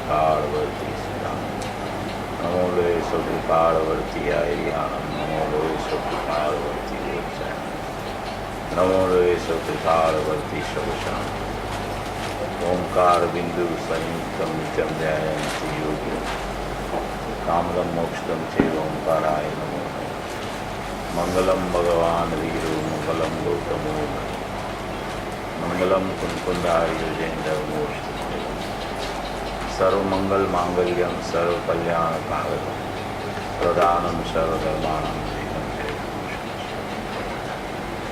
कृपाळवर्ती श्रीराम। नमो लोय स्वकृपाळवर्ती आयर्याणम। नमो लोय स्वकृपाळवर्ती गोचारण। नमो लोय स्वकृपाळवर्ती शवशाम। ओंकार बिंदु संयुक्तम नित्यम ध्यायन्ति योगिनो। कामदम मोक्षदम चैव ओंकाराय नमो नमः। मंगलम भगवान वीरो मंगलम गौतमो मंगलम कुंकुंदार्युजेन्द्रमोष्टि। सर्वमंगल मांगल्यम सर्वकल्याणकारकम प्रदानम सर्वधर्माणां देवं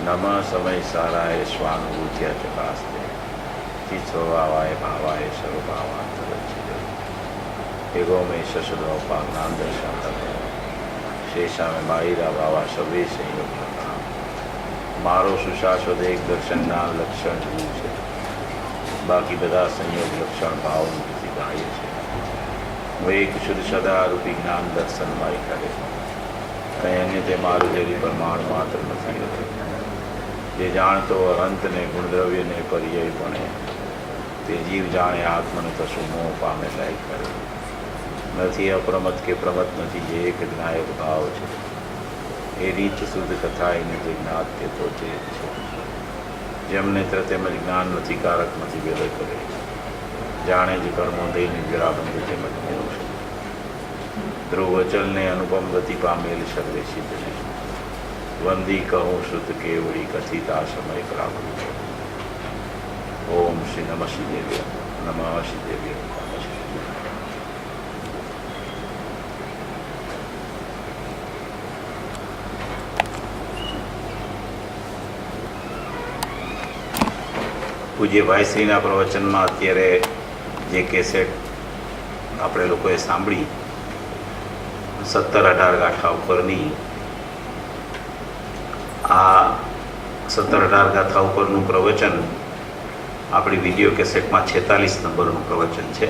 नमः समय साराय स्वानुभूत्या चकास्ते चित्स्वभावाय भावाय सर्वभावांतरचिते एगो में शशुद्रोपाज्ञान दर्शन शेषा में बाहिरा भावा सभी संयोग मारो सुशाश्वत एक दर्शन ज्ञान लक्षण जरूर है। बाकी बधा संयोग लक्षण भाव बाह्य है। वो एक शुद्ध सदा रूपी ज्ञान दर्शन माई करे कहीं अन्य ते मारू जेरी प्रमाण मात्र नहीं होते। जे जान तो अंत ने गुणद्रव्य ने पर्याय बने ते जीव जाने आत्मन कशु मोह पामे लायक करे नहीं। अप्रमत के प्रमत नहीं जे एक ज्ञायक भाव है। ए रीत शुद्ध कथा ने ज्ञात के तो जेमने તેમજ જ્ઞાન નથી કારક નથી વેદ કરે જાણે જ કર્મો દઈને જરાબંધ તેમજ મોક્ષ ધ્રુવચલ ને અનુપમ ગતિ પામેલ સર્વે સિદ્ધ છે। વંદી કહું શુદ્ધ કેવડી કથિતા સમય પ્રાપ્ત। ઓમ શ્રી નમઃ શ્રીદેવ્ય નમઃ શ્રીદેવ્ય નમઃ શ્રીદેવ્ય। પૂજ્ય ભાઈશ્રીના પ્રવચનમાં અત્યારે જે કેસેટ આપણે લોકોએ સાંભળી 17-18 ગાથા ઉપરની આ 17-18 ગાથા ઉપરનું પ્રવચન આપણી વિડીયો કેસેટમાં 46 નંબરનું પ્રવચન છે।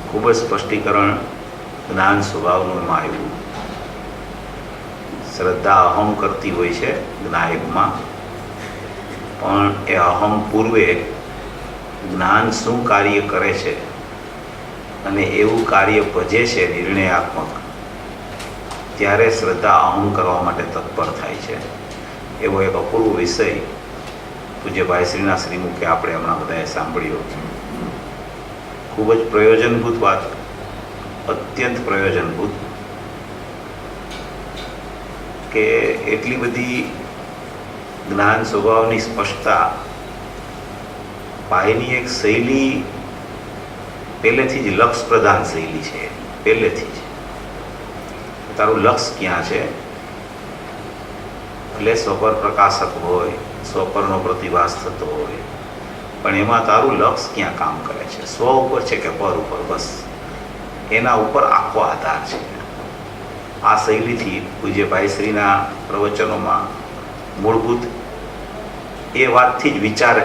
ખૂબ જ સ્પષ્ટીકરણ જ્ઞાન સ્વભાવનું એમાં આવ્યું। શ્રદ્ધા અહમ કરતી હોય છે જ્ઞાયકમાં પણ એ અહમ પૂર્વે જ્ઞાન શું કાર્ય કરે છે અને એવું કાર્ય ભજે છે નિર્ણયાત્મક ત્યારે શ્રદ્ધા અહમ કરવા માટે તત્પર થાય છે। એવો એક અપૂર્વ વિષય પૂજ્ય ભાઈશ્રીના શ્રીમુખે આપણે હમણાં બધાએ સાંભળ્યો। ખૂબ જ પ્રયોજનભૂત વાત, અત્યંત પ્રયોજનભૂત કે એટલી બધી જ્ઞાન સ્વભાવની સ્પષ્ટતા બાહ્યની એક શૈલી પહેલેથી જ લક્ષ પ્રધાન શૈલી છે। પહેલેથી જ તારું લક્ષ ક્યાં છે એટલે સ્વપર પ્રકાશક હોય, સ્વપરનો પ્રતિભાસ થતો હોય પણ એમાં તારું લક્ષ ક્યાં કામ કરે છે, સ્વ ઉપર છે કે પર ઉપર, બસ એના ઉપર આખો આધાર છે। આ શૈલીથી પૂજ્ય ભાઈશ્રીના પ્રવચનોમાં મૂળભૂત એ વાતથી જ વિચાર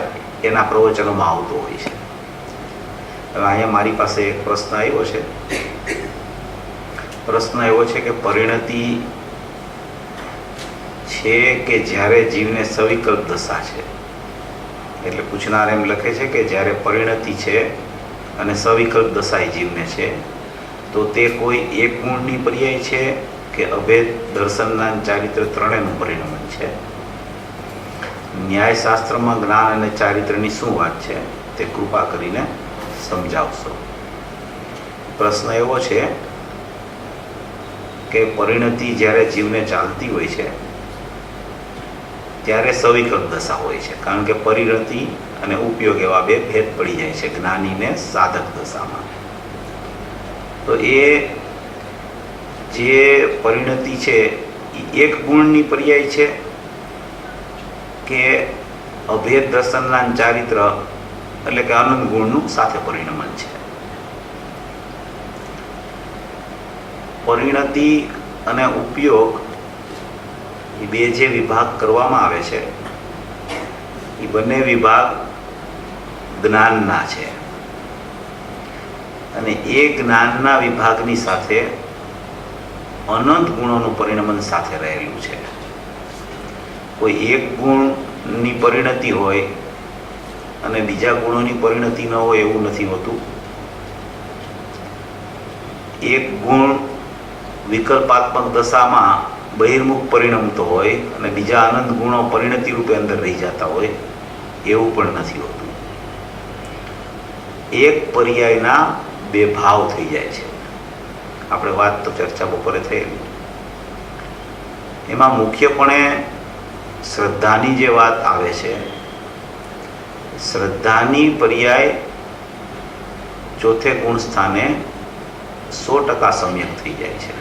એના પ્રવચનોમાં આવતો હોય છે। હવે અહીંયા મારી પાસે એક પ્રશ્ન આવ્યો છે। પ્રશ્ન એવો છે કે પરિણતિ છે કે જ્યારે જીવને સવિકલ્પ દશા છે। એટલે પૂછનાર એમ લખે છે કે જ્યારે પરિણતિ છે અને સવિકલ્પ દશા જીવને છે તો તે કોઈ એક ગુણની પર્યાય છે કે અભેદ દર્શનના ચારિત્ર ત્રણેયનું પરિણમન છે। ન્યાયશાસ્ત્રમાં જ્ઞાન અને ચારિત્રની શું વાત છે તે કૃપા કરીને સમજાવશો। પ્રશ્ન એવો છે કે પરિણતિ જ્યારે જીવને ચાલતી હોય છે ત્યારે સવિકલ્પ દશા હોય છે કારણ કે પરિણતિ અને ઉપયોગ એવા બે ભેદ પડી જાય છે જ્ઞાનીને સાધક દશામાં। તો એ જે પરિણતિ છે એ એક ગુણની પર્યાય છે કે અભેદ દર્શનના ચારિત્ર એટલે કે અનંત ગુણનું સાથે પરિણમન છે। પરિણતિ અને ઉપયોગ એ બે જે વિભાગ કરવામાં આવે છે એ બંને વિભાગ જ્ઞાનના છે અને એ જ્ઞાનના વિભાગની સાથે અનંત ગુણોનું પરિણમન સાથે રહેલું છે। કોઈ એક ગુણની પરિણતિ હોય અને બીજા ગુણોની પરિણતિ ન હોય એવું નથી હોતું। એક ગુણ વિકલ્પાત્મક દશામાં બહિર્મુખ પરિણમતો હોય અને બીજા આનંદ ગુણો પરિણતિ રૂપે અંદર રહી જતા હોય, એવું પણ નથી હોતું. એક પર્યાયના બે ભાવ થઈ જાય છે. આપણે વાત તો ચર્ચા બપોરે થયેલી, એમાં મુખ્યપણે શ્રદ્ધાની જે વાત આવે છે, શ્રદ્ધાની પર્યાય ચોથે ગુણ સ્થાને 100% સમ્યક થઈ જાય છે.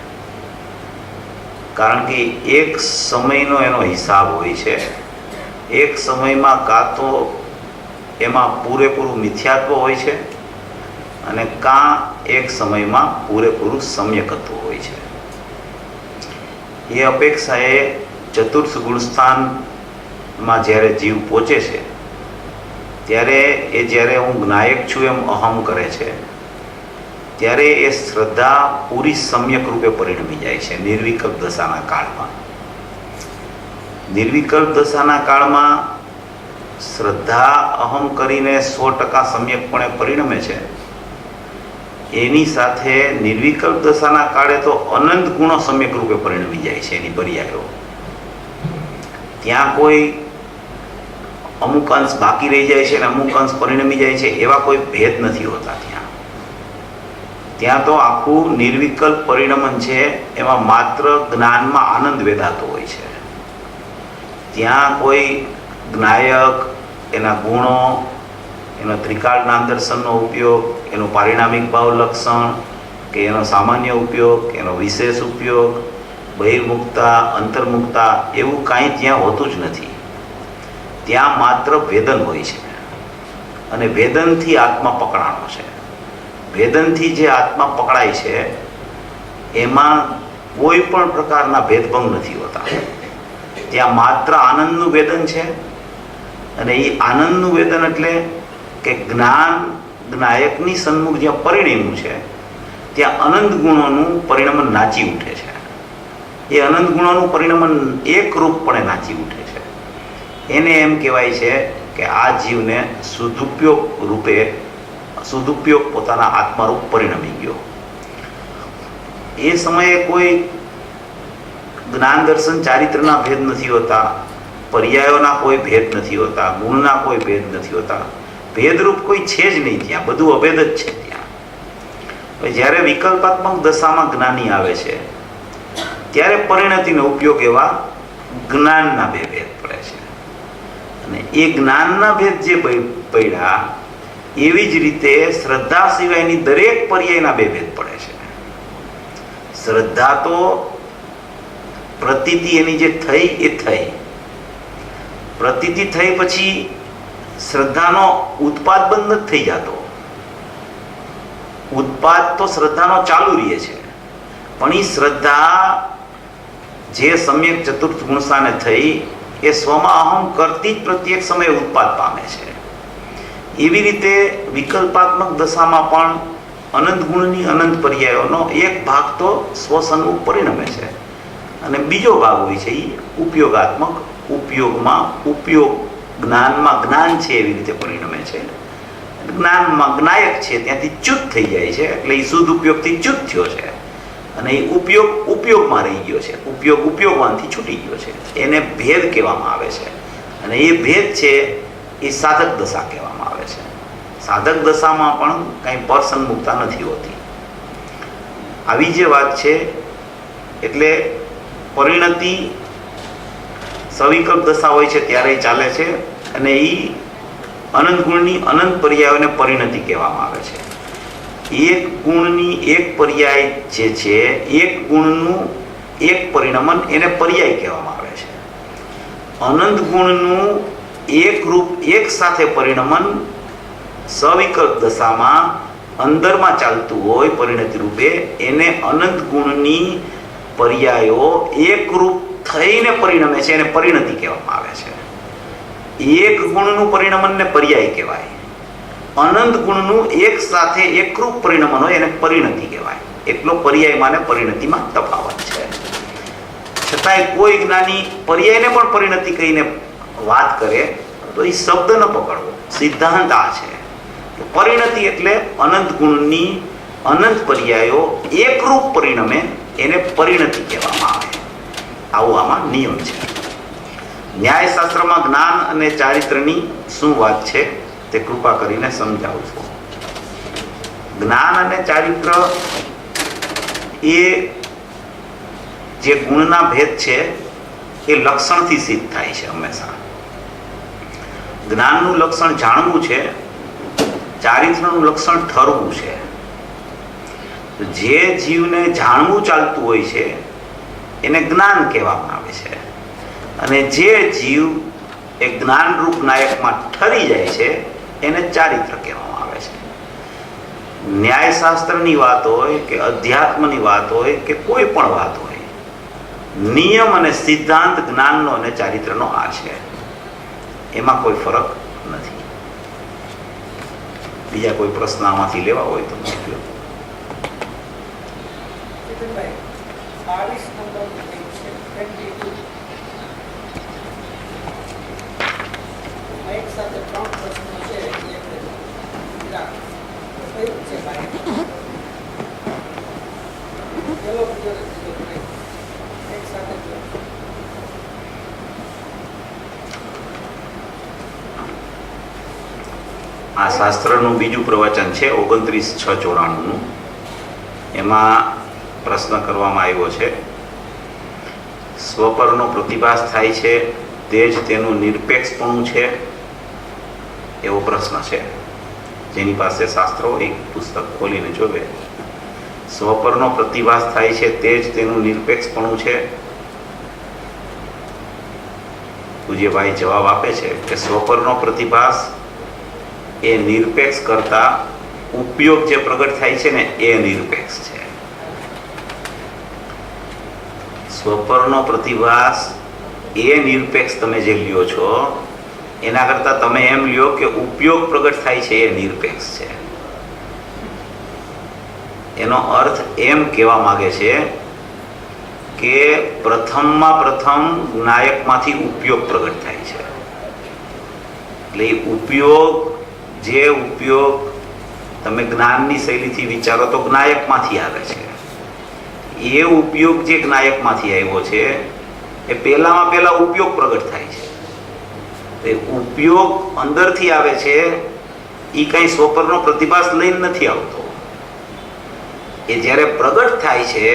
કારણ કે એક સમયનો એનો હિસાબ હોય છે. એક સમયમાં કાં તો એમાં પૂરેપૂરું મિથ્યાત્વ હોય છે અને કાં એક સમયમાં પૂરેપૂરું સમ્યકત્વ હોય છે. એ અપેક્ષાએ ચતુર્થ ગુણસ્થાનમાં જ્યારે જીવ પહોંચે છે ત્યારે એ જ્યારે હું જ્ઞાયક છું એમ અહમ કરે છે, ત્યારે એ શ્રદ્ધા પૂરી સમ્યક રૂપે પરિણમી જાય છે. નિર્વિકલ્પ દશાના કાળમાં, નિર્વિકલ્પ દશાના કાળમાં શ્રદ્ધા અહમ કરીને 100% સમ્યકપણે પરિણમે છે. એની સાથે નિર્વિકલ્પ દશાના કાળે તો અનંત ગુણો સમ્યક રૂપે પરિણમી જાય છે. એની પર્યાયો ત્યાં કોઈ અમુક અંશ બાકી રહી જાય છે અને અમુક અંશ પરિણમી જાય છે, એવા કોઈ ભેદ નથી હોતા. ત્યાં તો આખું નિર્વિકલ્પ પરિણમન છે. એમાં માત્ર જ્ઞાનમાં આનંદ વેદાતો હોય છે. ત્યાં કોઈ જ્ઞાયક, એના ગુણો, એનો ત્રિકાળ જ્ઞાન દર્શનનો ઉપયોગ, એનું પારિણામિક ભાવ લક્ષણ કે એનો સામાન્ય ઉપયોગ, એનો વિશેષ ઉપયોગ, બહિર્મુક્તા, અંતર્મુક્તા, એવું કાંઈ ત્યાં હોતું જ નથી. ત્યાં માત્ર ભેદન હોય છે અને ભેદનથી આત્મા પકડાણો છે. ભેદનથી જે આત્મા પકડાય છે એમાં કોઈ પણ પ્રકારના ભેદભંગ નથી હોતા. ત્યાં માત્ર આનંદનું વેદન છે અને એ આનંદનું વેદન એટલે કે જ્ઞાન જ્ઞાયકની સન્મુખ જ્યાં પરિણમ્યું છે ત્યાં અનંત ગુણોનું પરિણમન નાચી ઉઠે છે. એ અનંત ગુણોનું પરિણમન એકરૂપપણે નાચી ઉઠે છે. એને એમ કહેવાય છે કે આ જીવને સદુપયોગ પોતાના આત્મારૂપ પરિણમી ગયો. એ સમયે કોઈ જ્ઞાન દર્શન ચારિત્રના ભેદ નથી હોતા, પર્યાયોના કોઈ ભેદ નથી હોતા, ગુણના કોઈ ભેદ નથી હોતા. ભેદરૂપ કોઈ છે જ નહીં. ત્યાં બધું અભેદ જ છે. ત્યાં જ્યારે વિકલ્પાત્મક દશામાં જ્ઞાની આવે છે ત્યારે પરિણતિનો ઉપયોગ એવા જ્ઞાનના બે ભેદ પડે છે. અને એ જ્ઞાનના ભેદ જે પડ્યા એવી જ રીતે શ્રદ્ધા સિવાયની દરેક પર્યાયના બે ભેદ પડે છે. શ્રદ્ધા તો પ્રતીતિ એની જે થઈ એ થઈ, પ્રતીતિ થઈ પછી શ્રદ્ધાનો ઉત્પાદ બંધ નથી થઈ જતો. ઉત્પાદ તો શ્રદ્ધાનો ચાલુ રહે છે, પણ એ શ્રદ્ધા જે સમ્યક ચતુર્થ ગુણસ્થાને થઈ એ સ્વમાં અહમ કરતી જ પ્રત્યેક સમયે ઉત્પાદ પામે છે. એવી રીતે વિકલ્પાત્મક દશામાં પણ અનંત ગુણની અનંત પર્યાયોનો એક ભાગ તો સ્વસન્મુખ પરિણમે છે અને બીજો ભાગ હોય છે એ ઉપયોગાત્મક, ઉપયોગમાં ઉપયોગ, જ્ઞાનમાં જ્ઞાન છે એવી રીતે પરિણમે છે. જ્ઞાનમાં જ્ઞાયક છે ત્યાંથી ચ્યુત થઈ જાય છે, એટલે એ શુદ્ધ ઉપયોગથી ચ્યુત થયો છે અને એ ઉપયોગ ઉપયોગમાં રહી ગયો છે, ઉપયોગ ઉપયોગમાંથી છૂટી ગયો છે. એને ભેદ કહેવામાં આવે છે અને એ ભેદ છે એ સાધક દશા કહેવામાં આવે છે. સાધક દશામાં પણ કંઈ પરસન્મુખતા નથી હોતી. આવી જે વાત છે એટલે પરિણતિ સવિકલ્પ દશા હોય છે ત્યારે ચાલે છે અને એ અનંત ગુણની અનંત પર્યાયોને પરિણતિ કહેવામાં આવે છે. એક ગુણની એક પર્યાય જે છે, એક ગુણનું એક પરિણમન, એને પર્યાય કહેવામાં આવે છે. અનંત ગુણનું એક રૂપ એક સાથે પરિણમન સવિકલ્પ દશામાં અંદરમાં ચાલતું હોય પરિણતિ રૂપે, એને અનંત ગુણની પર્યાયો એક રૂપ થઈને પરિણમે છે, એને પરિણતિ કહેવામાં આવે છે. એક ગુણનું પરિણમનને પર્યાય કહેવાય. અનંત ગુણનું એક સાથે એકરૂપ પરિણમન હોય એને પરિણતિ કહેવાય. એટલો પર્યાયમાં ને પરિણતિમાં તફાવત છે. છતાંય કોઈ જ્ઞાની પર્યાયને પણ પરિણતિ કહીને વાત કરે તો એ શબ્દ ન પકડવો. સિદ્ધાંત આ છે કે પરિણતિ એટલે અનંત ગુણની અનંત પર્યાયો એકરૂપ પરિણમે એને પરિણતિ કહેવામાં આવે. આવો આમાં નિયમ છે. ન્યાયશાસ્ત્રમાં જ્ઞાન અને ચારિત્રની શું વાત છે તે કૃપા કરીને સમજાવું છું. જ્ઞાન અને ચારિત્ર એ જે ગુણના ભેદ છે એ લક્ષણથી સિદ્ધ થાય છે. હંમેશા જ્ઞાનનું લક્ષણ જાણવું છે, ચારિત્રનું લક્ષણ ઠરવું છે. જે જીવને જાણવું ચાલતું હોય છે એને જ્ઞાન કહેવામાં આવે છે, અને જે જીવ એ જ્ઞાનરૂપ નાયકમાં ઠરી જાય છે એને ચારિત્ર કહેવામાં આવે છે. ન્યાયશાસ્ત્રની વાત હોય કે અધ્યાત્મની વાત હોય કે કોઈ પણ વાત હોય, નિયમ અને સિદ્ધાંત જ્ઞાનનો અને ચારિત્રનો આ છે. એમાં કોઈ ફરક નથી. બીજા કોઈ પ્રશ્ન આમાંથી લેવા હોય તો મોકલો. આ શાસ્ત્રનું બીજું પ્રવચન છે 29/694. એમાં પ્રશ્ન કરવામાં આવ્યો છે, સ્વપરનો પ્રતિભાસ થાય છે તે જ તેનું નિરપેક્ષપણું છે? એવો પ્રશ્ન છે. જેની પાસે શાસ્ત્ર હોય પુસ્તક ખોલીને જોવે. સ્વપરનો પ્રતિભાસ થાય છે તે જ તેનું નિરપેક્ષપણું છે? પૂજ્યભાઈ જવાબ આપે છે કે સ્વપરનો પ્રતિભાસ એ નિરપેક્ષ કરતા ઉપયોગ જે પ્રગટ થાય છે ને એ નિરપેક્ષ છે. સ્વપરનો પ્રતિભાસ એ નિરપેક્ષ તમે જે લ્યો છો એના કરતા તમે એમ લ્યો કે ઉપયોગ પ્રગટ થાય છે એ નિરપેક્ષ છે. એનો અર્થ એમ કહેવા માંગે છે કે પ્રથમ નાયકમાંથી ઉપયોગ પ્રગટ થાય છે. એટલે ઉપયોગ તમે જ્ઞાનની શૈલીથી વિચારો તો જ્ઞાયકમાંથી આવે છે. એ ઉપયોગ જે જ્ઞાયકમાંથી આવ્યો છે એ પહેલા ઉપયોગ પ્રગટ થાય છે. એ ઉપયોગ અંદરથી આવે છે. એ કઈ સ્વપરનો પ્રતિભાસ લઈને નથી આવતો. એ જ્યારે પ્રગટ થાય છે,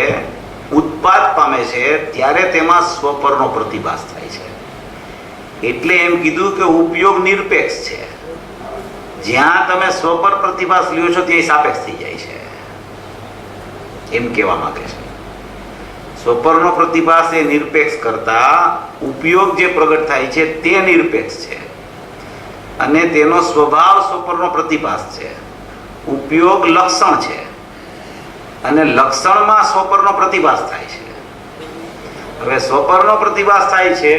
ઉત્પાદ પામે છે, ત્યારે તેમાં સ્વપરનો પ્રતિભાસ થાય છે. એટલે એમ કીધું કે ઉપયોગ નિરપેક્ષ છે. જ્યાં તમે સ્વપર પ્રતિભાસ લ્યો છો ત્યાં સાપેક્ષ થઈ જાય છે, એમ કહેવા માંગે છે. સ્વપરનો પ્રતિભાસ એ નિરપેક્ષ કરતા ઉપયોગ જે પ્રગટ થાય છે તે નિરપેક્ષ છે, અને તેનો સ્વભાવ સ્વપરનો પ્રતિભાસ છે. ઉપયોગ લક્ષણ છે, અને લક્ષણમાં સ્વપરનો પ્રતિભાસ થાય છે. હવે સ્વપરનો પ્રતિભાસ થાય છે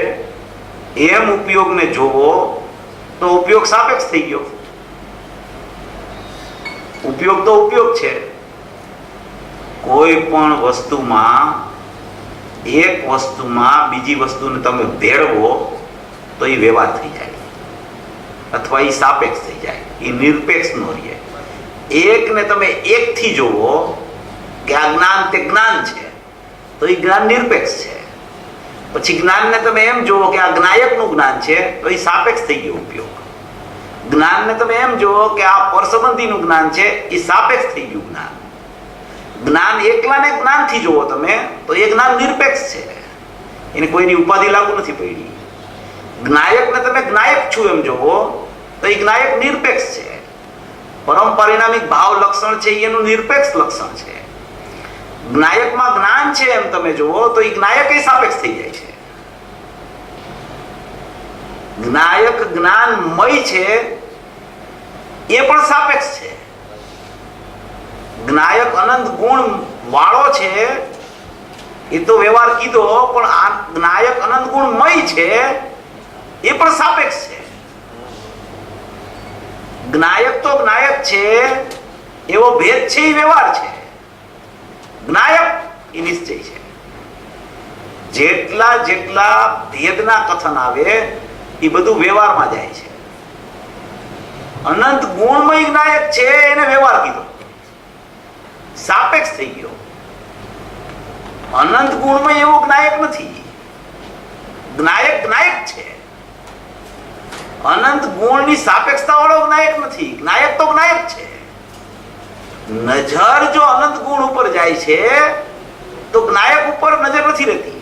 એમ ઉપયોગને જોવો તો ઉપયોગ સાપેક્ષ થઈ ગયો. ઉપયોગ તો ઉપયોગ છે. કોઈ પણ વસ્તુમાં એક વસ્તુમાં બીજી વસ્તુને તમે ભેળવો તો એ વ્યવહાર થઈ જાય, અથવા એ સાપેક્ષ થઈ જાય, એ નિરપેક્ષ નો રહે. એકને તમે એકથી જોવો કે આ જ્ઞાન તે જ્ઞાન છે તો એ જ્ઞાન નિરપેક્ષ છે. પછી જ્ઞાનને તમે એમ જોવો કે આ જ્ઞાયકનું જ્ઞાન છે તો એ સાપેક્ષ થઈ ગયો ઉપયોગ. જ્ઞાનને તમે એમ જોવો કે આ પરસંબંધીનું જ્ઞાન છે એ સાપેક્ષ થઈ ગયું જ્ઞાન. જ્ઞાન એકલાને જ્ઞાનથી જોવો તમે તો એ જ્ઞાન નિરપેક્ષ છે, એને કોઈની ઉપાધિ લાગુ નથી પડી. જ્ઞાયકને તમે જ્ઞાયક છું એમ જોવો તો એ જ્ઞાયક નિરપેક્ષ છે. પરમ પરિણામિક ભાવ લક્ષણ છે એનું નિરપેક્ષ લક્ષણ છે. જ્ઞાયકમાં જ્ઞાન છે એમ તમે જોવો તો એ જ્ઞાયક એ સાપેક્ષ થઈ જાય છે. જ્ઞાયક જ્ઞાનમય છે એ પણ સાપેક્ષ છે. જ્ઞાયક અનંત ગુણ વાળો છે એ તો વ્યવહાર કીધો, પણ આ જ્ઞાયક અનંત ગુણમય છે એ પણ સાપેક્ષ છે. જ્ઞાયક તો જ્ઞાયક છે એવો ભેદ છે એ વ્યવહાર છે. જ્ઞાયક એ નિશ્ચય છે. જેટલા ભેદના કથન આવે એ બધું વ્યવહારમાં જાય છે. અનંત ગુણમય જ્ઞાયક છે એને વ્યવહાર કીધો, સાપેક્ષ થઈ ગયો. અનંત ગુણમાં એવો જ્ઞાયક નથી. જ્ઞાયક જ્ઞાયક છે. અનંત ગુણની સાપેક્ષતા વાળો જ્ઞાયક નથી. જ્ઞાયક તો જ્ઞાયક છે. નજર જો અનંત ગુણ ઉપર જાય છે તો જ્ઞાયક ઉપર નજર નથી રહેતી.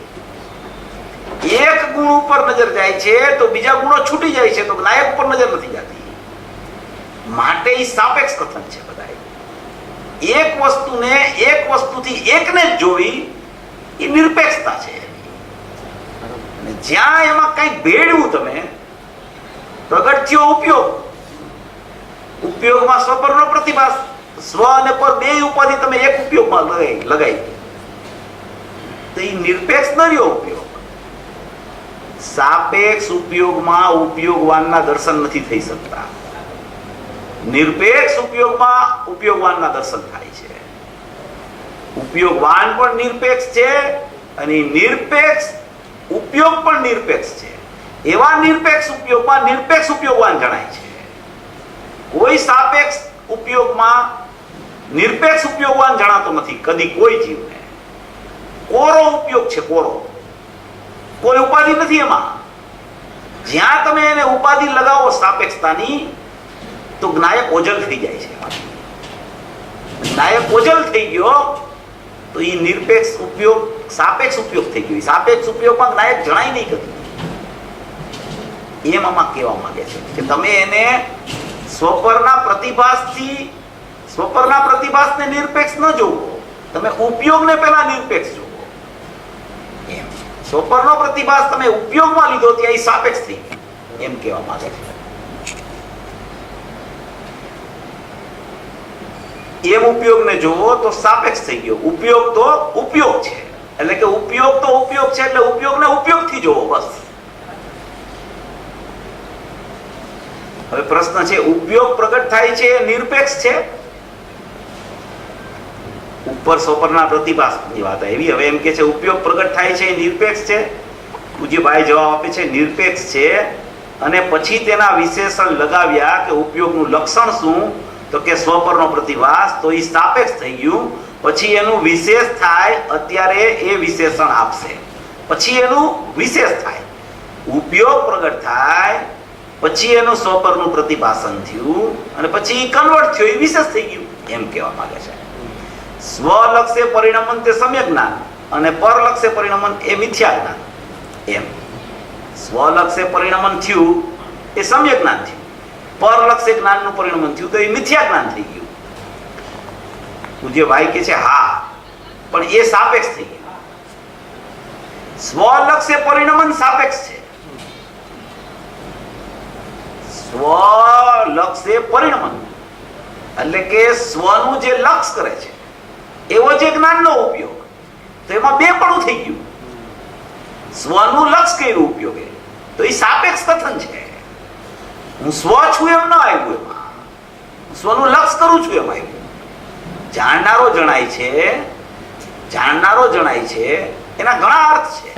એક ગુણ ઉપર નજર જાય છે તો બીજા ગુણો છૂટી જાય છે તો જ્ઞાયક ઉપર નજર નથી જતી. માટે એ સાપેક્ષ કથન છે. બધા એક વસ્તુને એક વસ્તુથી એકને જ જોવી એ નિરપેક્ષતા છે. અને જ્યાં એમાં કઈ ભેળવું તમે પ્રગટ થયો ઉપયોગ. ઉપયોગમાં સ્વપરનો પ્રતિભાસ, સ્વ અને પર બે ઉપાધિ તમે એક ઉપયોગમાં લગાઈ તો એ નિરપેક્ષ ન રહ્યો ઉપયોગ. સાપેક્ષ ઉપયોગમાં ઉપયોગવાનના દર્શન નથી થઈ શકતા. નિરપેક્ષ ઉપયોગમાં ઉપયોગવાનના દર્શન થાય છે. ઉપયોગવાન પણ નિરપેક્ષ છે અને નિરપેક્ષ ઉપયોગ પણ નિરપેક્ષ છે. એવા નિરપેક્ષ ઉપયોગમાં નિરપેક્ષ ઉપયોગવાન જણાય છે. કોઈ સાપેક્ષ ઉપયોગમાં નિરપેક્ષ ઉપયોગવાન જણાતો નથી કદી કોઈ જીવને. કોરો ઉપયોગ છે. કોરો કોઈ ઉપાધિ નથી એમાં. જ્યાં તમે એને ઉપાધિ લગાવો સાપેક્ષતાની તો જ્ઞાયક ઓજલ થઈ જાય છે. જ્ઞાયક ઓજલ થઈ ગયો તો એ નિરપેક્ષ ઉપયોગ સાપેક્ષ ઉપયોગ થઈ ગયો. સાપેક્ષ ઉપયોગમાં જ્ઞાયક જણાય નહીં કદી. એમ આમાં કહેવા માંગે છે કે તમે એને સ્વપરના પ્રતિભાસને નિરપેક્ષ ન જોવો. તમે ઉપયોગને પહેલા નિરપેક્ષ જોવો. એમ સ્વપરનો પ્રતિભાસ તમે ઉપયોગમાં લીધો ત્યાં એ સાપેક્ષ થઈ ગયો એમ કહેવા માંગે છે. એમ ઉપયોગને જોવો તો સાપેક્ષ થઈ ગયો. ઉપયોગ તો ઉપયોગ છે એટલે કે ઉપયોગ તો ઉપયોગ છે એટલે ઉપયોગને ઉપયોગથી જોવો બસ. હવે પ્રશ્ન છે ઉપયોગ પ્રગટ થાય છે નિરપેક્ષ છે? ઉપર સોપરના પ્રતિભાસની વાત આવી. હવે એમ કે છે ઉપયોગ પ્રગટ થાય છે નિરપેક્ષ છે. પૂજ્યભાઈ જવાબ આપે છે નિરપેક્ષ છે અને પછી તેના વિશેષણ લગાવ્યા કે ઉપયોગનું લક્ષણ શું તો કે સ્વપરનો પ્રતિભાસ. તો એ સાપેક્ષ થઈ ગયું. પછી એનું વિશેષ થાય અત્યારે એ વિશેષણ આપશે. પછી એનું વિશેષ થાય. ઉપયોગ પ્રગટ થાય પછી એનું સ્વપરનું પ્રતિભાસન થયું અને પછી કન્વર્ટ થયું એ વિશેષ થઈ ગયું એમ કહેવા માંગે છે. સ્વલક્ષે પરિણમન તે સમ્યક જ્ઞાન અને પરલક્ષે પરિણમન એ મિથ્યા જ્ઞાન. એમ સ્વલક્ષે પરિણમન થયું એ સમ્યક જ્ઞાન થયું. પરલક્ષે જ્ઞાનનું પરિણમન થયું તો એ મિથ્યા જ્ઞાન થઈ ગયું. પૂજ્ય ભાઈ કે છે હા પણ એ સાપેક્ષ થઈ ગયું. સ્વલક્ષે પરિણમન સાપેક્ષ છે. સ્વલક્ષે પરિણમન એટલે કે સ્વનું જે લક્ષ કરે છે એવો જે જ્ઞાનનો ઉપયોગ તો એમાં બે પણ થઈ ગયું. સ્વનું લક્ષ કર્યું ઉપયોગે તો એ સાપેક્ષ કથન છે. હું સ્વ છું એમ ન આવ્યું એમાં. સ્વનું લક્ષ કરું છું એમ આવ્યું. જાણનારો જણાય છે. જાણનારો જણાય છે એના ઘણા અર્થ છે.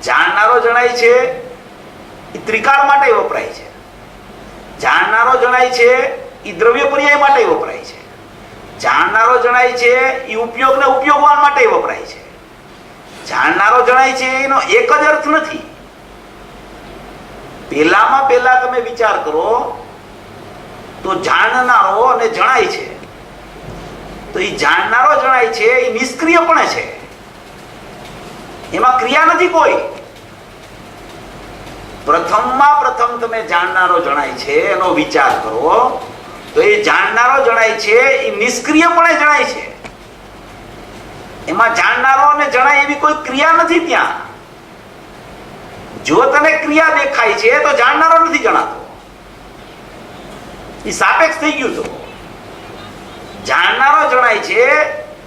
જાણનારો જણાય છે એ ત્રિકાળ માટે વપરાય છે. જાણનારો જણાય છે એ દ્રવ્ય પર્યાય માટે વપરાય છે. જાણનારો જણાય છે એ ઉપયોગને ઉપયોગવાન માટે વપરાય છે. જાણનારો જણાય છે એનો એક જ અર્થ નથી. પહેલા તમે વિચાર કરો તો જાણનારો અને જણાય છે તો એ જાણનારો જણાય છે એ નિષ્ક્રિયપણે છે. એમાં ક્રિયા નથી કોઈ. પ્રથમ તમે જાણનારો જણાય છે એનો વિચાર કરો તો એ જાણનારો જણાય છે એ નિષ્ક્રિયપણે જણાય છે. એમાં જાણનારો અને જણાય એવી કોઈ ક્રિયા નથી ત્યાં. જો તને ક્રિયા દેખાય છે તો જાણનારો નથી જણાતો. એ સાપેક્ષ થઈ ગયું. તો જાણનારો જણાય છે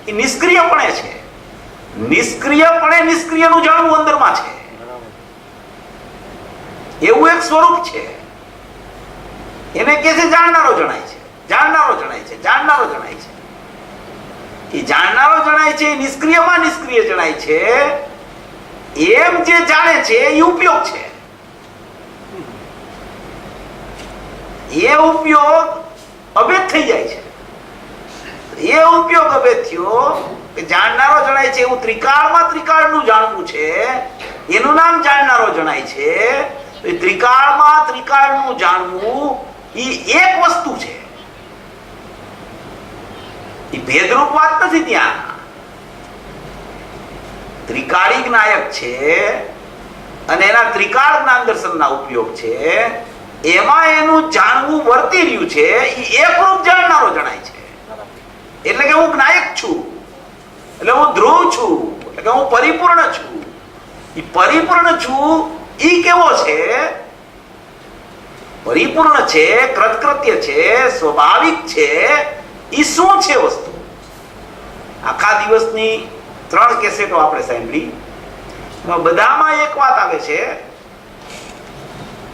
એ નિષ્ક્રિયપણે છે. નિષ્ક્રિયપણે નિષ્ક્રિયનું જાણવું અંદરમાં છે. એવું એક સ્વરૂપ છે. એને કે છે જાણનારો જણાય છે. જાણનારો જણાય છે. જાણનારો જણાય છે. એ જાણનારો જણાય છે નિષ્ક્રિયમાં નિષ્ક્રિય જણાય છે. એમ જે જાણે છે એ ઉપયોગ છે. એ ઉપયોગ અભેદ થઈ જાય છે. એ ઉપયોગ હવે થયો કે જાણનારો જણાય છે એવું ત્રિકાળમાં ત્રિકાળનું જાણવું છે, એનું નામ જાણનારો જણાય છે. એ ત્રિકાળમાં ત્રિકાળનું જાણવું એ એક વસ્તુ છે, એ ભેદરૂપ વાત નથી. ત્યાં ત્રિકાળી જ્ઞાયક છે અને એના ત્રિકાળ જ્ઞાન દર્શનના ઉપયોગ છે, એમાં એનું જાણવું વર્તી રહ્યું છે, એ એકરૂપ જાણનારો જણાય છે. એટલે કે હું જ્ઞાયક છું, એટલે હું ધ્રુવ છું, એટલે કે હું પરિપૂર્ણ છું. એ પરિપૂર્ણ છું એ કેવો છે? પરિપૂર્ણ છે, કૃતકૃત્ય છે, સ્વાભાવિક છે. એ શું છે વસ્તુ? આખા દિવસની 3 કેસેટો આપણે સાંભળી, બધામાં એક વાત આવે છે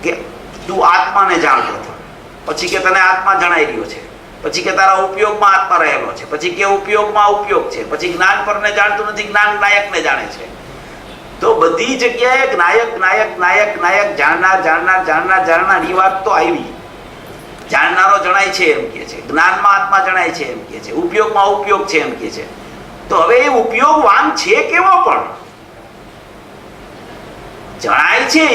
કે તું આત્માને જાણ પ્રથમ, પછી કે તને આત્મા જણાઈ રહ્યો છે, પછી કે તારા ઉપયોગમાં આત્મા રહેલો છે, પછી કે ઉપયોગમાં ઉપયોગ છે, પછી જ્ઞાન પરને જાણતું નથી, જ્ઞાન જ્ઞાયકને જાણે છે. તો બધી જગ્યાએ જ્ઞાયક જ્ઞાયક જ્ઞાયક જ્ઞાયક જાણનાર જાણનાર જાણનાર જાણનાર એ વાત તો આવી. જાણનારો જણાય છે એમ કે છે, જ્ઞાનમાં આત્મા જણાય છે એમ કે છે, ઉપયોગમાં ઉપયોગ છે એમ કે છે. તો હવે એ ઉપયોગવાન છે કેવો? પણ જણાય છે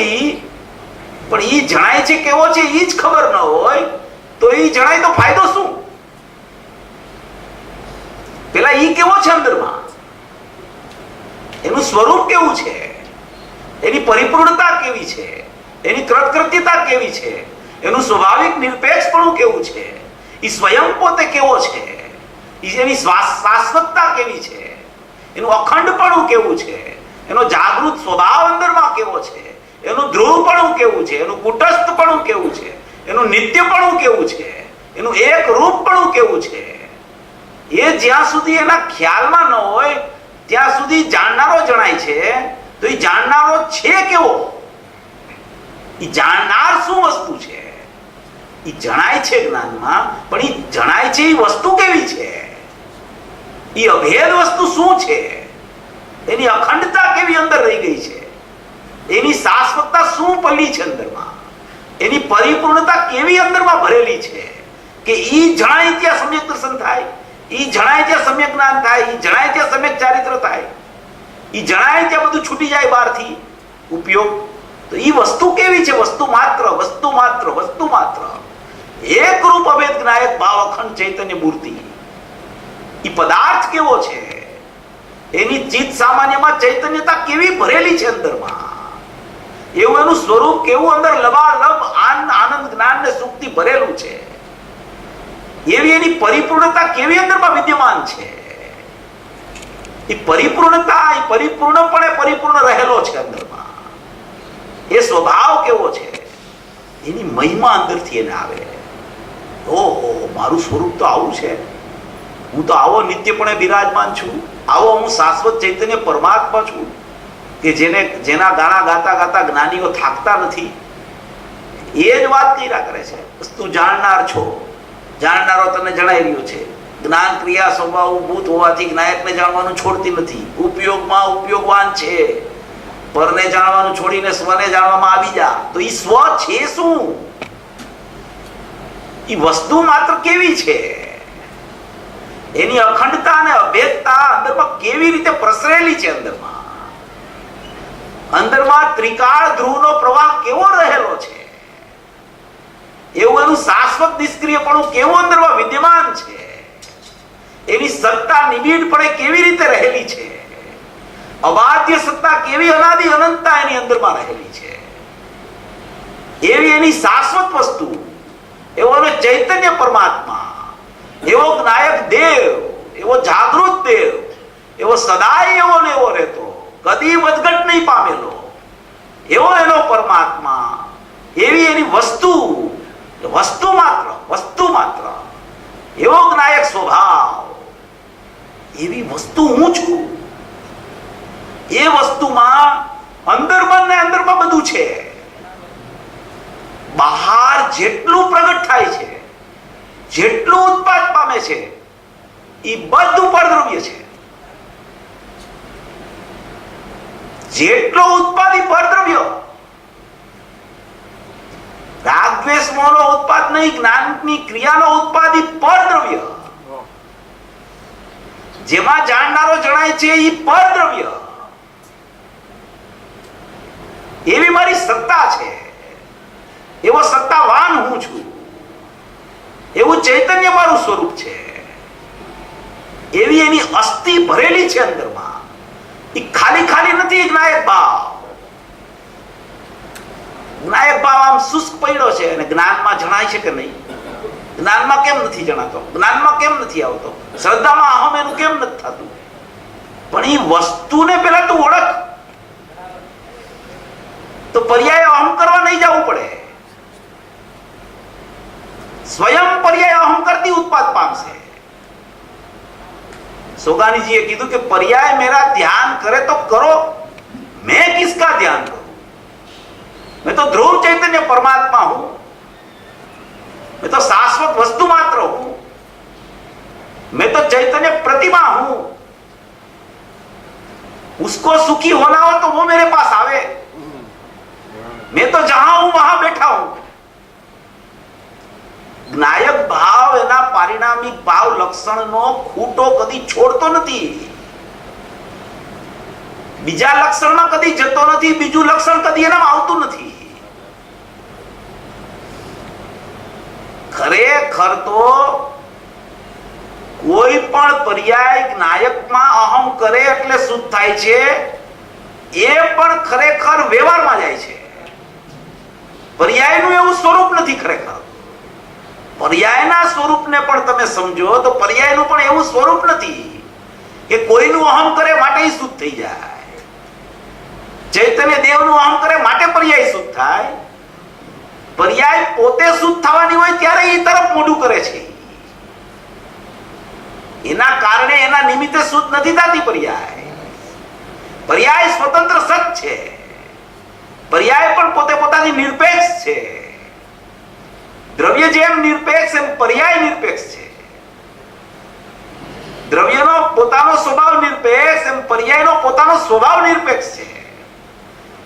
પણ એ જણાય છે કેવો છે એ જ ખબર ન હોય તો એ જણાય તો ફાયદો શું? પેલા એ કેવો છે અંદરમાં, એનું સ્વરૂપ કેવું છે, એની પરિપૂર્ણતા કેવી છે, એની કૃતકૃત્યતા કેવી છે, એનું સ્વાભાવિક નિરપેક્ષપણું કેવું છે, એ સ્વયં પોતે કેવો છે, એની શાશ્વતતા કેવી છે, એનું અખંડપણું કેવું છે, એનો જાગૃત સ્વભાવ અંદરમાં કેવો છે, એનું ધ્રુવપણું કેવું છે, એનું કુટસ્થપણું કેવું છે, એનું નિત્યપણું કેવું છે, એનું એક રૂપપણું કેવું છે, એ જ્યાં સુધી એના ખ્યાલમાં ન હોય ત્યાં સુધી જાણનારો જણાય છે. તો એ જાણનારો છે કેવો? એ જાણનાર શું વસ્તુ છે? એ જણાય છે જ્ઞાનમાં, પણ એ જણાય છે એ વસ્તુ કેવી છે? એ અભેદ વસ્તુ શું છે? એની અખંડતા કેવી અંદર રહી ગઈ છે? એની શાશ્વતતા શું પડી છે અંદરમાં? એની પરિપૂર્ણતા કેવી અંદરમાં ભરેલી છે કે ઈ જણાય ત્યાં સમ્યક દર્શન થાય, ઈ જણાય ત્યાં સમ્યક જ્ઞાન થાય, ઈ જણાય ત્યાં સમ્યક ચારિત્ર થાય, ઈ જણાય ત્યાં બધું છૂટી જાય બહારથી ઉપયોગ. તો ઈ વસ્તુ કેવી છે? વસ્તુ માત્ર, વસ્તુ માત્ર, વસ્તુ માત્ર, એક રૂપ અભેદ જ્ઞાયક ભાવ અખંડ ચૈતન્ય મૂર્તિ. ઈ પદાર્થ કેવો છે? એની ચિત્ત સામાન્યમાં ચૈતન્યતા કેવી ભરેલી છે અંદરમાં, એવું એનું સ્વરૂપ કેવું અંદર લબાલબ આનંદ જ્ઞાન ને સુખથી ભરેલું છે, એવી એની પરિપૂર્ણતા કેવી અંદરમાં વિદ્યમાન છે. એ પરિપૂર્ણતા, એ પરિપૂર્ણપણે પરિપૂર્ણ રહેલો છે અંદરમાં. એ સ્વભાવ કેવો છે? એની મહિમા અંદરથી એને આવે. ઓહો, મારું સ્વરૂપ તો આવું છે, હું તો આવો નિત્યપણે બિરાજમાન છું, આવો હું શાશ્વત ચૈતન્ય પરમાત્મા છું કે જેના ગાણા ગાતા ગાતા જ્ઞાનીઓ થાકતા નથી. એ જ વાત કર્યા કરે છે. તું જાણનાર છો, જાણનારો તને જણાઈ રહ્યો છે. જ્ઞાન ક્રિયા સ્વભાવભૂત હોવાથી જ્ઞાયકને જાણવાનું છોડતી નથી. ઉપયોગમાં ઉપયોગવાન છે. પરને જાણવાનું છોડીને સ્વને જાણવામાં આવી જા. તો એ સ્વ છે શું? એ વસ્તુ માત્ર કેવી છે? એની અખંડતા અને અભેદતા અંદરમાં કેવી રીતે પ્રસરેલી છે? અંદરમાં ત્રિકાળ ધ્રુવનો પ્રવાહ કેવો રહેલો છે? એવું એનું શાશ્વત નિષ્ક્રિયપણું કેવું અંદરમાં વિદ્યમાન છે? એની સત્તા નિબીડપણે કેવી રીતે રહેલી છે? અબાધ્ય સત્તા કેવી અનાદિ અનંતતા એની અંદરમાં રહેલી છે? એવી એની શાશ્વત વસ્તુ, એવો એનો ચૈતન્ય પરમાત્મા, એવો જ્ઞાયક દેવ, એવો જાગૃત દેવ, એવો સદાય એવો ને એવો રહેતો, કદી વધઘટ નહીં પામેલો, એવો એનો પરમાત્મા, એવી એની વસ્તુ, વસ્તુ માત્ર, વસ્તુ માત્ર, એવો જ્ઞાયક સ્વભાવ, એવી વસ્તુ હું છું. એ વસ્તુમાં અંદરમાં ને અંદરમાં બધું છે. બહાર જેટલું પ્રગટ થાય છે, જેટલું ઉત્પાદ પામે છે, એ બધું પરદ્રવ્ય છે. જેટલો ઉત્પાદી પરદ્રવ્ય, રાગદ્વેષ મોહનો ઉત્પાદ નહીં, જ્ઞાનની ક્રિયાનો ઉત્પાદી પરદ્રવ્ય. જેમાં જાણનારો જણાય છે એ પરદ્રવ્ય, એવી મારી સત્તા છે, એવો સત્તાવાન હું છું, એવું ચૈતન્ય મારું સ્વરૂપ છે, એવી એની અસ્થિ ભરેલી છે અંદરમાં. એ ખાલી ખાલી નથી જ્ઞાયક ભાવ. જ્ઞાયક ભાવ આમ શુષ્ક પડ્યો છે અને જ્ઞાનમાં જણાય છે કે નહીં? જ્ઞાનમાં કેમ નથી જણાતો? જ્ઞાનમાં કેમ નથી આવતો? શ્રદ્ધામાં અહમ એનું કેમ નથી થતું? પણ એ વસ્તુને પેલા તું ઓળખ, તો પર્યાય અહમ કરવા નહીં જવું પડે. સ્વયં પર્યાય અહમ કરતી ઉત્પાદ પામશે. સોગાનીજીએ કીધું કે પર્યાય મેરા ધ્યાન કરે તો કરો, मैं किसका ध्यान करूं? मैं तो ध्रुव चैतन्य परमात्मा हूं, मैं तो शाश्वत वस्तु मात्र हूं, मैं तो चैतन्य प्रतिमा हूं. उसको सुखी होना हो तो वो मेरे पास आवे. मैं तो जहां हूं वहां बैठा हूं. જ્ઞાયક ભાવ એના પારિણામિક ભાવ લક્ષણનો ખૂટો કદી છોડતો નથી. બીજા લક્ષણમાં કદી જતો નથી, બીજું લક્ષણ કદી એનામાં આવતું નથી. ખરેખર તો કોઈ પણ પર્યાય જ્ઞાયકમાં અહમ કરે એટલે શુદ્ધ થાય છે. એ પણ ખરેખર વ્યવહારમાં જાય છે. પર્યાયનું એવું સ્વરૂપ નથી. ખરેખર પર્યાયના સ્વરૂપને પણ તમે સમજો તો પર્યાયનું પણ એવું સ્વરૂપ નથી કે કોઈનું અહમ કરે માટે શુદ્ધ થઈ જાય. ચૈતન્ય દેવનું અહમ કરે માટે પર્યાય શુદ્ધ થાય. પર્યાય પોતે શુદ્ધ થવાની હોય ત્યારે એ તરફ મોઢું કરે છે. એના કારણે એના નિમિત્તે શુદ્ધ નથી થતી પર્યાય. પર્યાય સ્વતંત્ર સત છે. પર્યાય પણ પોતે પોતાની નિરપેક્ષ છે. દ્રવ્ય જેમ નિરપેક્ષ એમ પર્યાય નિરપેક્ષ છે. દ્રવ્યનો પોતાનો સ્વભાવ નિરપેક્ષ એમ પર્યાયનો પોતાનો સ્વભાવ નિરપેક્ષ છે.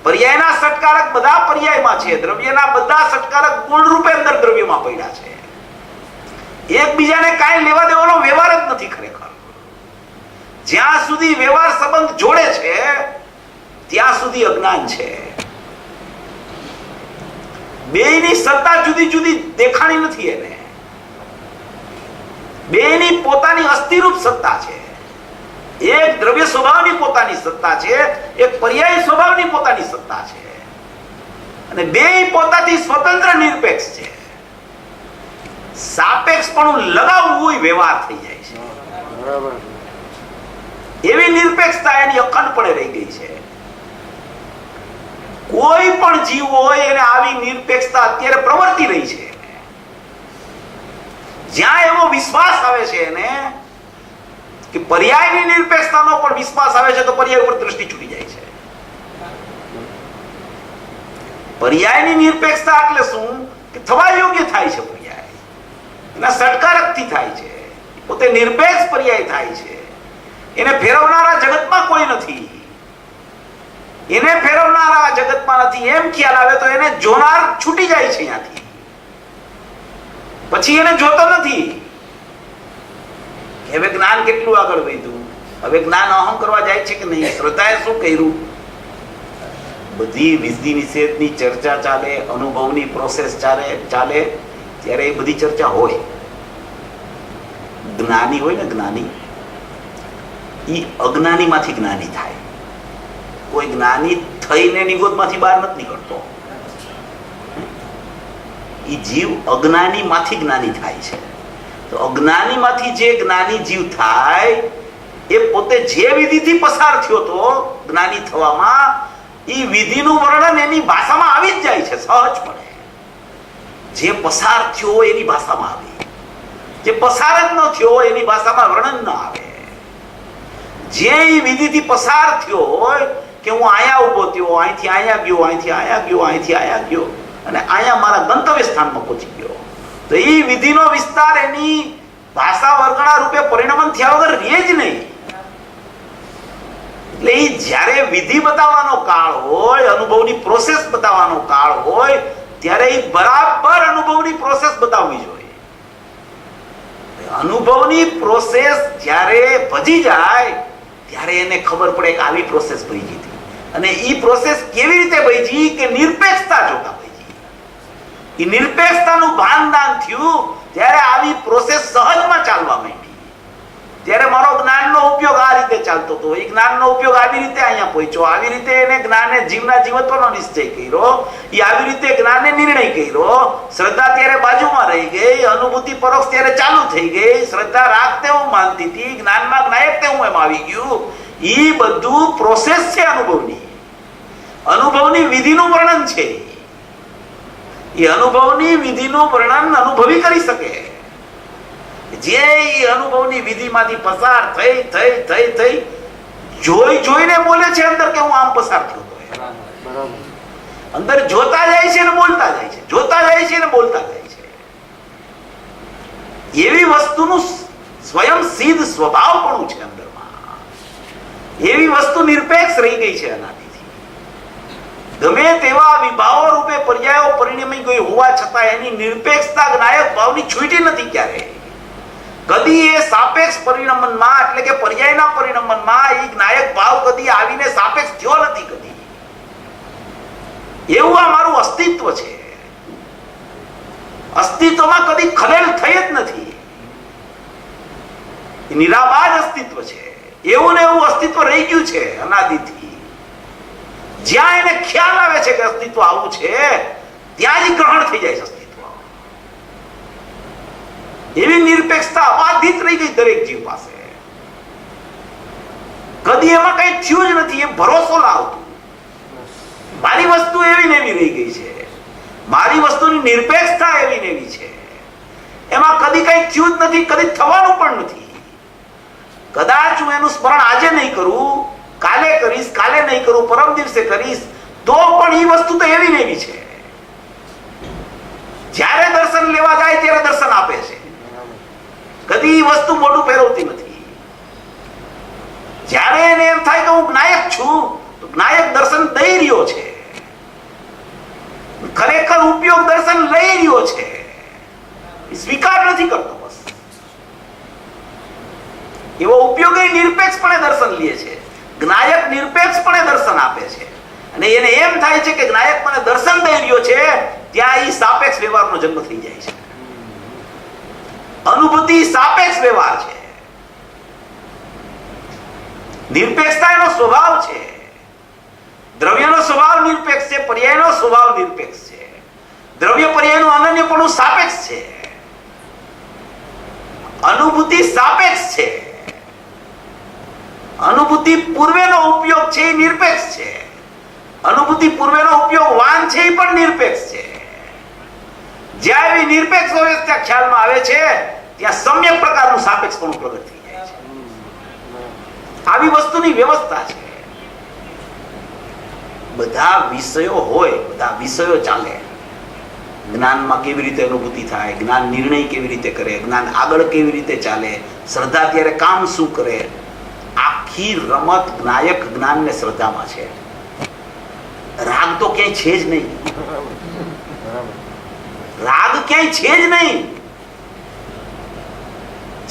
પર્યાયના સટકારક બધા પર્યાયમાં છે. દ્રવ્યના બધા સટકારક ગુણ રૂપે અંદર દ્રવ્યમાં પડ્યા છે. એકબીજાને કાંઈ લેવા દેવાનો વ્યવહાર જ નથી. ખરેખર જ્યાં સુધી વ્યવહાર સંબંધ જોડે છે ત્યાં સુધી અજ્ઞાન છે. બેયની સત્તા જુદી જુદી દેખાણી નથી. એને બેયની પોતાની અસ્થિરૂપ સત્તા છે. એક દ્રવ્ય સ્વભાવની પોતાની સત્તા છે, એક પર્યાય સ્વભાવની પોતાની સત્તા છે, અને બેય પોતાથી સ્વતંત્ર નિરપેક્ષ છે. સાપેક્ષપણું લગાવવું એ વ્યવહાર થઈ જાય છે. એવી નિરપેક્ષતા એની અખંડપણે રહી ગઈ છે. કોઈ પણ જીવ હોય એને આવી નિરપેક્ષતા અત્યારે પ્રવર્તી રહી છે. જ્યાં એવો વિશ્વાસ આવે છે એને કે પર્યાયની નિરપેક્ષતાનો પણ વિશ્વાસ આવે છે તો પર્યાય ઉપર દૃષ્ટિ છૂટી જાય છે. પર્યાયની નિરપેક્ષતા એટલે શું? કે થવા યોગ્ય થાય છે. પર્યાય એના સટકારકથી થાય છે. પોતે નિરપેક્ષ પર્યાય થાય છે. એને ફેરવનારા જગતમાં કોઈ નથી. એને ફેરવનારા જગતમાં નથી એમ ખ્યાલ આવે તો એને જોનાર છૂટી જાય છે અહીંયાથી. પછી એને જોતો નથી. હવે જ્ઞાન કેટલું આગળ વધ્યું, હવે જ્ઞાન અહમ કરવા જાય છે કે નહીં, શ્રદ્ધાએ શું કર્યું, બધી વિધિ નિષેધની ચર્ચા ચાલે, અનુભવની પ્રોસેસ ચાલે ત્યારે એ બધી ચર્ચા હોય. જ્ઞાની હોય ને, જ્ઞાની એ અજ્ઞાનીમાંથી જ્ઞાની થાય. કોઈ જ્ઞાની થઈને નિગોદમાંથી બહાર નથી નીકળતો. એ જીવ અજ્ઞાનીમાંથી જ્ઞાની થાય છે. તો અજ્ઞાનીમાંથી જે જ્ઞાની જીવ થાય એ પોતે જે વિધિથી પસાર થયો તો જ્ઞાની થવામાં, એ વિધિનું વર્ણન એની ભાષામાં આવી જ જાય છે સહજપણે. જે પસાર થયો એની ભાષામાં આવે, જે પસાર જ ન થયો એની ભાષામાં વર્ણન ન આવે. જે વિધિથી પસાર થયો હોય કે હું અહીંયા ઉભો થયો, અહીંથી અહીંયા ગયો, અહીંથી અહીંયા ગયો, અહીંથી અહીંયા ગયો અને અહીંયા મારા ગંતવ્ય સ્થાનમાં પહોંચી ગયો, તો એ વિધિનો વિસ્તાર એની ભાષા વર્ગણા રૂપે પરિણમન થયા વગર રહે જ નહીં. એટલે એ જ્યારે વિધિ બતાવવાનો કાળ હોય, અનુભવની પ્રોસેસ બતાવવાનો કાળ હોય, ત્યારે એ બરાબર અનુભવની પ્રોસેસ બતાવવી જોઈએ. અનુભવની પ્રોસેસ જ્યારે ભજી જાય ત્યારે એને ખબર પડે કે આવી પ્રોસેસ ભજી હતી, અને એ પ્રોસેસ કેવી રીતે ભજી કે નિરપેક્ષતા જોતા ભજી. એ નિરપેક્ષતાનું ભાન દાન થયું ત્યારે આવી પ્રોસેસ સહજમાં ચાલવા માંડી. ત્યારે મારો જ્ઞાનનો ઉપયોગ આ રીતે ચાલતો હતો, એ જ્ઞાનનો ઉપયોગ આવી રીતે અહીંયા પહોંચ્યો, આવી રીતે એને જ્ઞાને જીવના જીવત્વનો નિશ્ચય કર્યો, એ આવી રીતે જ્ઞાને નિર્ણય કર્યો. શ્રદ્ધા ત્યારે બાજુમાં રહી ગઈ, અનુભૂતિ પરોક્ષ ત્યારે ચાલુ થઈ ગઈ. શ્રદ્ધા રાગ તેવું માનતી હતી, જ્ઞાનમાં જ્ઞાયક તેવું એમ આવી ગયું. એ બધું પ્રોસેસ છે અનુભવની. અનુભવની વિધિનું વર્ણન છે. એ અનુભવની વિધિનું વર્ણન અનુભવી કરી શકે. જે અનુભવની વિધિમાંથી પસાર થઈ થઈ થઈ થઈ જોઈને બોલે છે અંદર કે હું આમ પસાર થયો હતો. અંદર જોતા જાય છે ને બોલતા જાય છે, જોતા જાય છે ને બોલતા જાય છે. એવી વસ્તુનું સ્વયં સિદ્ધ સ્વભાવ પણ છે અંદરમાં. એવી વસ્તુ નિરપેક્ષ રહી ગઈ છે અનાદિથી. ગમે તેવા વિભાવો રૂપે પર્યાયો પરિણમી ગઈ હોવા છતાં એની નિરપેક્ષતા જ્ઞાયક ભાવની છૂટી નથી ક્યારેય. કદી એ સાપેક્ષ પરિણમનમાં એટલે કે પર્યાયના પરિણમનમાં એ જ્ઞાયક ભાવ કદી આવીને સાપેક્ષ થયો નથી કદી. એવું આ મારું અસ્તિત્વ છે. અસ્તિત્વમાં કદી ખલેલ થઈ જ નથી. નિરાબાદ અસ્તિત્વ છે. એવું ને એવું અસ્તિત્વ રહી ગયું છે અનાદિથી. જ્યાં એને ખ્યાલ આવે છે કે અસ્તિત્વ આવું છે ત્યાં જ ગ્રહણ થઈ જાય છે અસ્તિત્વ. એવી નિરપેક્ષતા અબાધિત રહી ગઈ દરેક જીવ પાસે. કદી એમાં કઈ થયું જ નથી. એ ભરોસો લાવતું મારી વસ્તુ એવી ને એવી રહી ગઈ છે. મારી વસ્તુની નિરપેક્ષતા એવી ને એવી છે. એમાં કદી કઈ થયું જ નથી, કદી થવાનું પણ નથી. કદાચ હું એનું સ્મરણ આજે નહીં કરું, કાલે કરીશ, કાલે નહીં કરું, પરમ દિવસે કરીશ, તો પણ એ વસ્તુ તો એવી ને એવી છે. જ્યારે દર્શન લેવા જાય ત્યારે દર્શન આપે છે. કદી વસ્તુ મોઢું ફેરવતી નથી. જ્યારે એને એમ થાય કે હું જ્ઞાયક છું તો જ્ઞાયક દર્શન દઈ રહ્યો છે. ખરેખર ઉપયોગ દર્શન લઈ રહ્યો છે, સ્વીકાર નથી કરતો. બસ એવો ઉપયોગ નિરપેક્ષપણે દર્શન લે છે. જ્ઞાયક નિરપેક્ષપણે દર્શન આપે છે અને એને એમ થાય છે કે જ્ઞાયક મને દર્શન દઈ રહ્યો છે, ત્યાં એ સાપેક્ષ વ્યવહારનો જન્મ થઈ જાય છે. અનુભૂતિ સાપેક્ષ વ્યવહાર છે. નિરપેક્ષતા એનો સ્વભાવ છે. દ્રવ્યનો સ્વભાવ નિરપેક્ષ છે, પર્યાયનો સ્વભાવ નિરપેક્ષ છે. દ્રવ્ય પર્યાયનું અનન્યપણું સાપેક્ષ છે. અનુભૂતિ સાપેક્ષ છે. અનુભૂતિ પૂર્વેનો ઉપયોગ છે એ નિરપેક્ષ છે. અનુભૂતિ પૂર્વેનો ઉપયોગ વાન છે એ પણ નિરપેક્ષ છે. જ્યાં એવી નિરપેક્ષ વ્યવસ્થા ખ્યાલમાં આવે છે ત્યાં સમ્યક પ્રકારનું સાપેક્ષપણું પ્રગટ થઈ જાય છે. આવી વસ્તુની વ્યવસ્થા છે. બધા વિષયો હોય, બધા વિષયો ચાલે. જ્ઞાનમાં કેવી રીતે અનુભૂતિ થાય, જ્ઞાન નિર્ણય કેવી રીતે કરે, જ્ઞાન આગળ કેવી રીતે ચાલે, શ્રદ્ધા ત્યારે કામ શું કરે. આખી રમત જ્ઞાયક જ્ઞાન ને શ્રદ્ધામાં છે. રાગ તો ક્યાંય છે જ નહીં. રાગ ક્યાંય છે જ નહીં.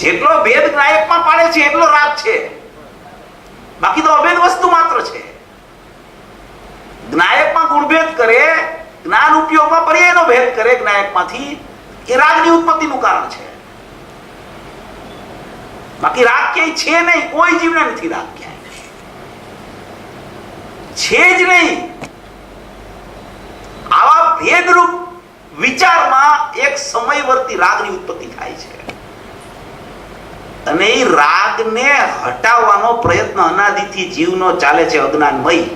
જેટલો ભેદ જ્ઞાયકમાં પાડે છે એટલો રાગ છે. બાકી તો અભેદ વસ્તુ માત્ર છે. જ્ઞાયકમાં ગુણભેદ કરે, જ્ઞાન ઉપયોગમાં પર્યાયનો ભેદ કરે જ્ઞાયકમાંથી, એ રાગની ઉત્પત્તિનું કારણ છે. બાકી રાગ ક્યાંય છે નહીં. કોઈ જીવને નથી રાગ ક્યાંય છે જ નહીં. આવા ભેદરૂપ વિચારમાં એક સમયવર્તી રાગની ઉત્પત્તિ થાય છે અને એ રાગને હટાવવાનો પ્રયત્ન અનાદિથી જીવનો ચાલે છે અજ્ઞાનમય.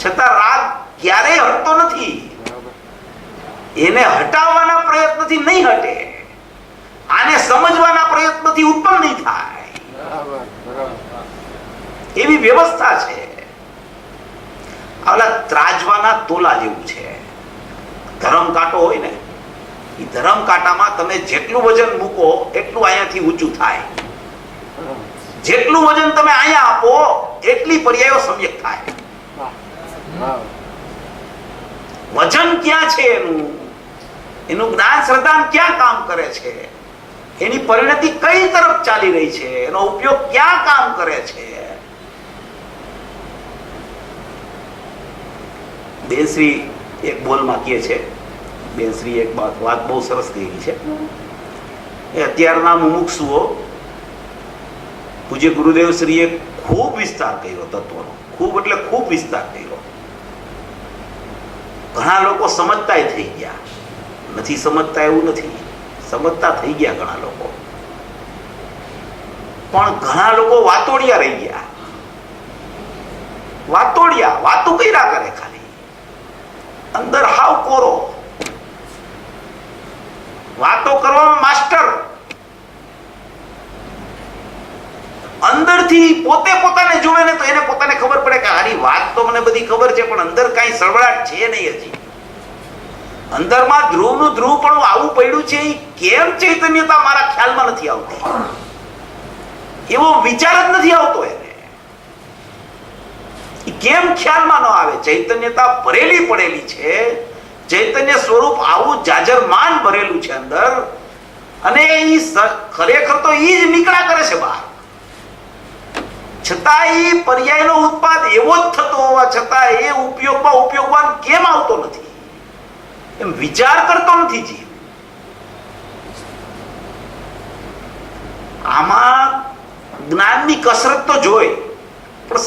છતાં રાગ ક્યારેય હટતો નથી. એને હટાવવાના પ્રયત્નથી નહીં હટે. આને સમજવાના પ્રયત્નથી ઉત્પન્ન નહીં થાય. એવી વ્યવસ્થા છે. આલા ત્રાજવાના તોલા જેવું છે. ધરમ કાંટો હોય ને, એ ધરમ કાંટામાં તમે જેટલું વજન મૂકો એટલું અહીંયાથી ઊંચું થાય. જેટલું વજન તમે અહીંયા આપો એટલી પર્યાયો સમ્યક થાય. વજન ક્યાં છે એનું? એનું જ્ઞાન શ્રદ્ધા ક્યાં કામ કરે છે, એની પરિણતિ કઈ તરફ ચાલી રહી છે, એનો ઉપયોગ ક્યાં કામ કરે છે. બેનશ્રી એક બોલમાં કહે છે, બેનશ્રી એક વાત બહુ સરસ કહી છે. એ અત્યારના મુમુક્ષુઓ પૂજ્ય ગુરુદેવ શ્રીએ ખૂબ વિસ્તાર કર્યો તત્વનો, ખૂબ એટલે ખૂબ વિસ્તાર કર્યો. ઘણા લોકો સમજતા થઈ ગયા, નથી સમજતા એવું નથી, સમજતા થઈ ગયા ઘણા લોકો, પણ ઘણા લોકો વાતોડિયા રહી ગયા. વાતોડિયા વાતો કર્યા કરે, ખાલી અંદર હાવ કોરો, વાતો કરવામાં માસ્ટર, અંદરથી પોતે પોતાને જોવે ને તો એને પોતાને ખબર પડે કે આની વાત તો મને બધી ખબર છે, પણ અંદર કઈ સળવળાટ છે નહીં. હજી અંદરમાં ધ્રુવનું ધ્રુવ પણ આવું પડ્યું છે, કેમ ચૈતન્યતા મારા ખ્યાલમાં નથી આવતી, એવો વિચાર જ નથી આવતો એને. કેમ ખ્યાલમાં ન આવે? ચૈતન્યતા ભરેલી પડેલી છે, ચૈતન્ય સ્વરૂપ આવું જાજરમાન ભરેલું છે અંદર, અને ખરેખર તો ઈ જ નીકળ્યા કરે છે બહાર. છતાં એ પર્યાયનો ઉત્પાદ એવો જ થતો હોવા છતાં એ ઉપયોગમાં કેમ આવતો નથી, એમ વિચાર કરતો નથી જીવ. આમાં જ્ઞાનની કસરત તો જોઈ, પણ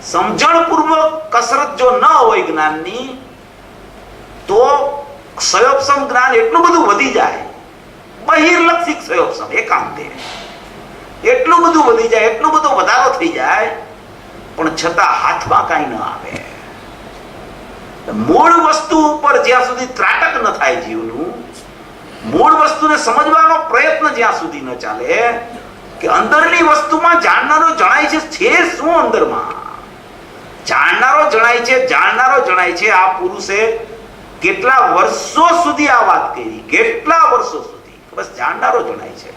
સમજણપૂર્વક કસરત જો ન હોય જ્ઞાનની, તો ક્ષયોપસમ જ્ઞાન એટલું બધું વધી જાય, બહિર્લક્ષિક ક્ષયોપસમ એકાંતે એટલું બધું વધી જાય, એટલો બધો વધારો થઈ જાય, પણ છતાં હાથમાં કઈ ન આવે. મૂળ વસ્તુ ઉપર જ્યાં સુધી ત્રાટક ન થાય જીવનું, મૂળ વસ્તુને સમજવાનો પ્રયત્ન જ્યાં સુધી ન ચાલે કે અંદરની વસ્તુમાં જાણનારો જણાય છે શું, અંદરમાં જાણનારો જણાય છે. આ પુરુષે કેટલા વર્ષો સુધી આ વાત કરી, કેટલા વર્ષો સુધી બસ જાણનારો જણાય છે.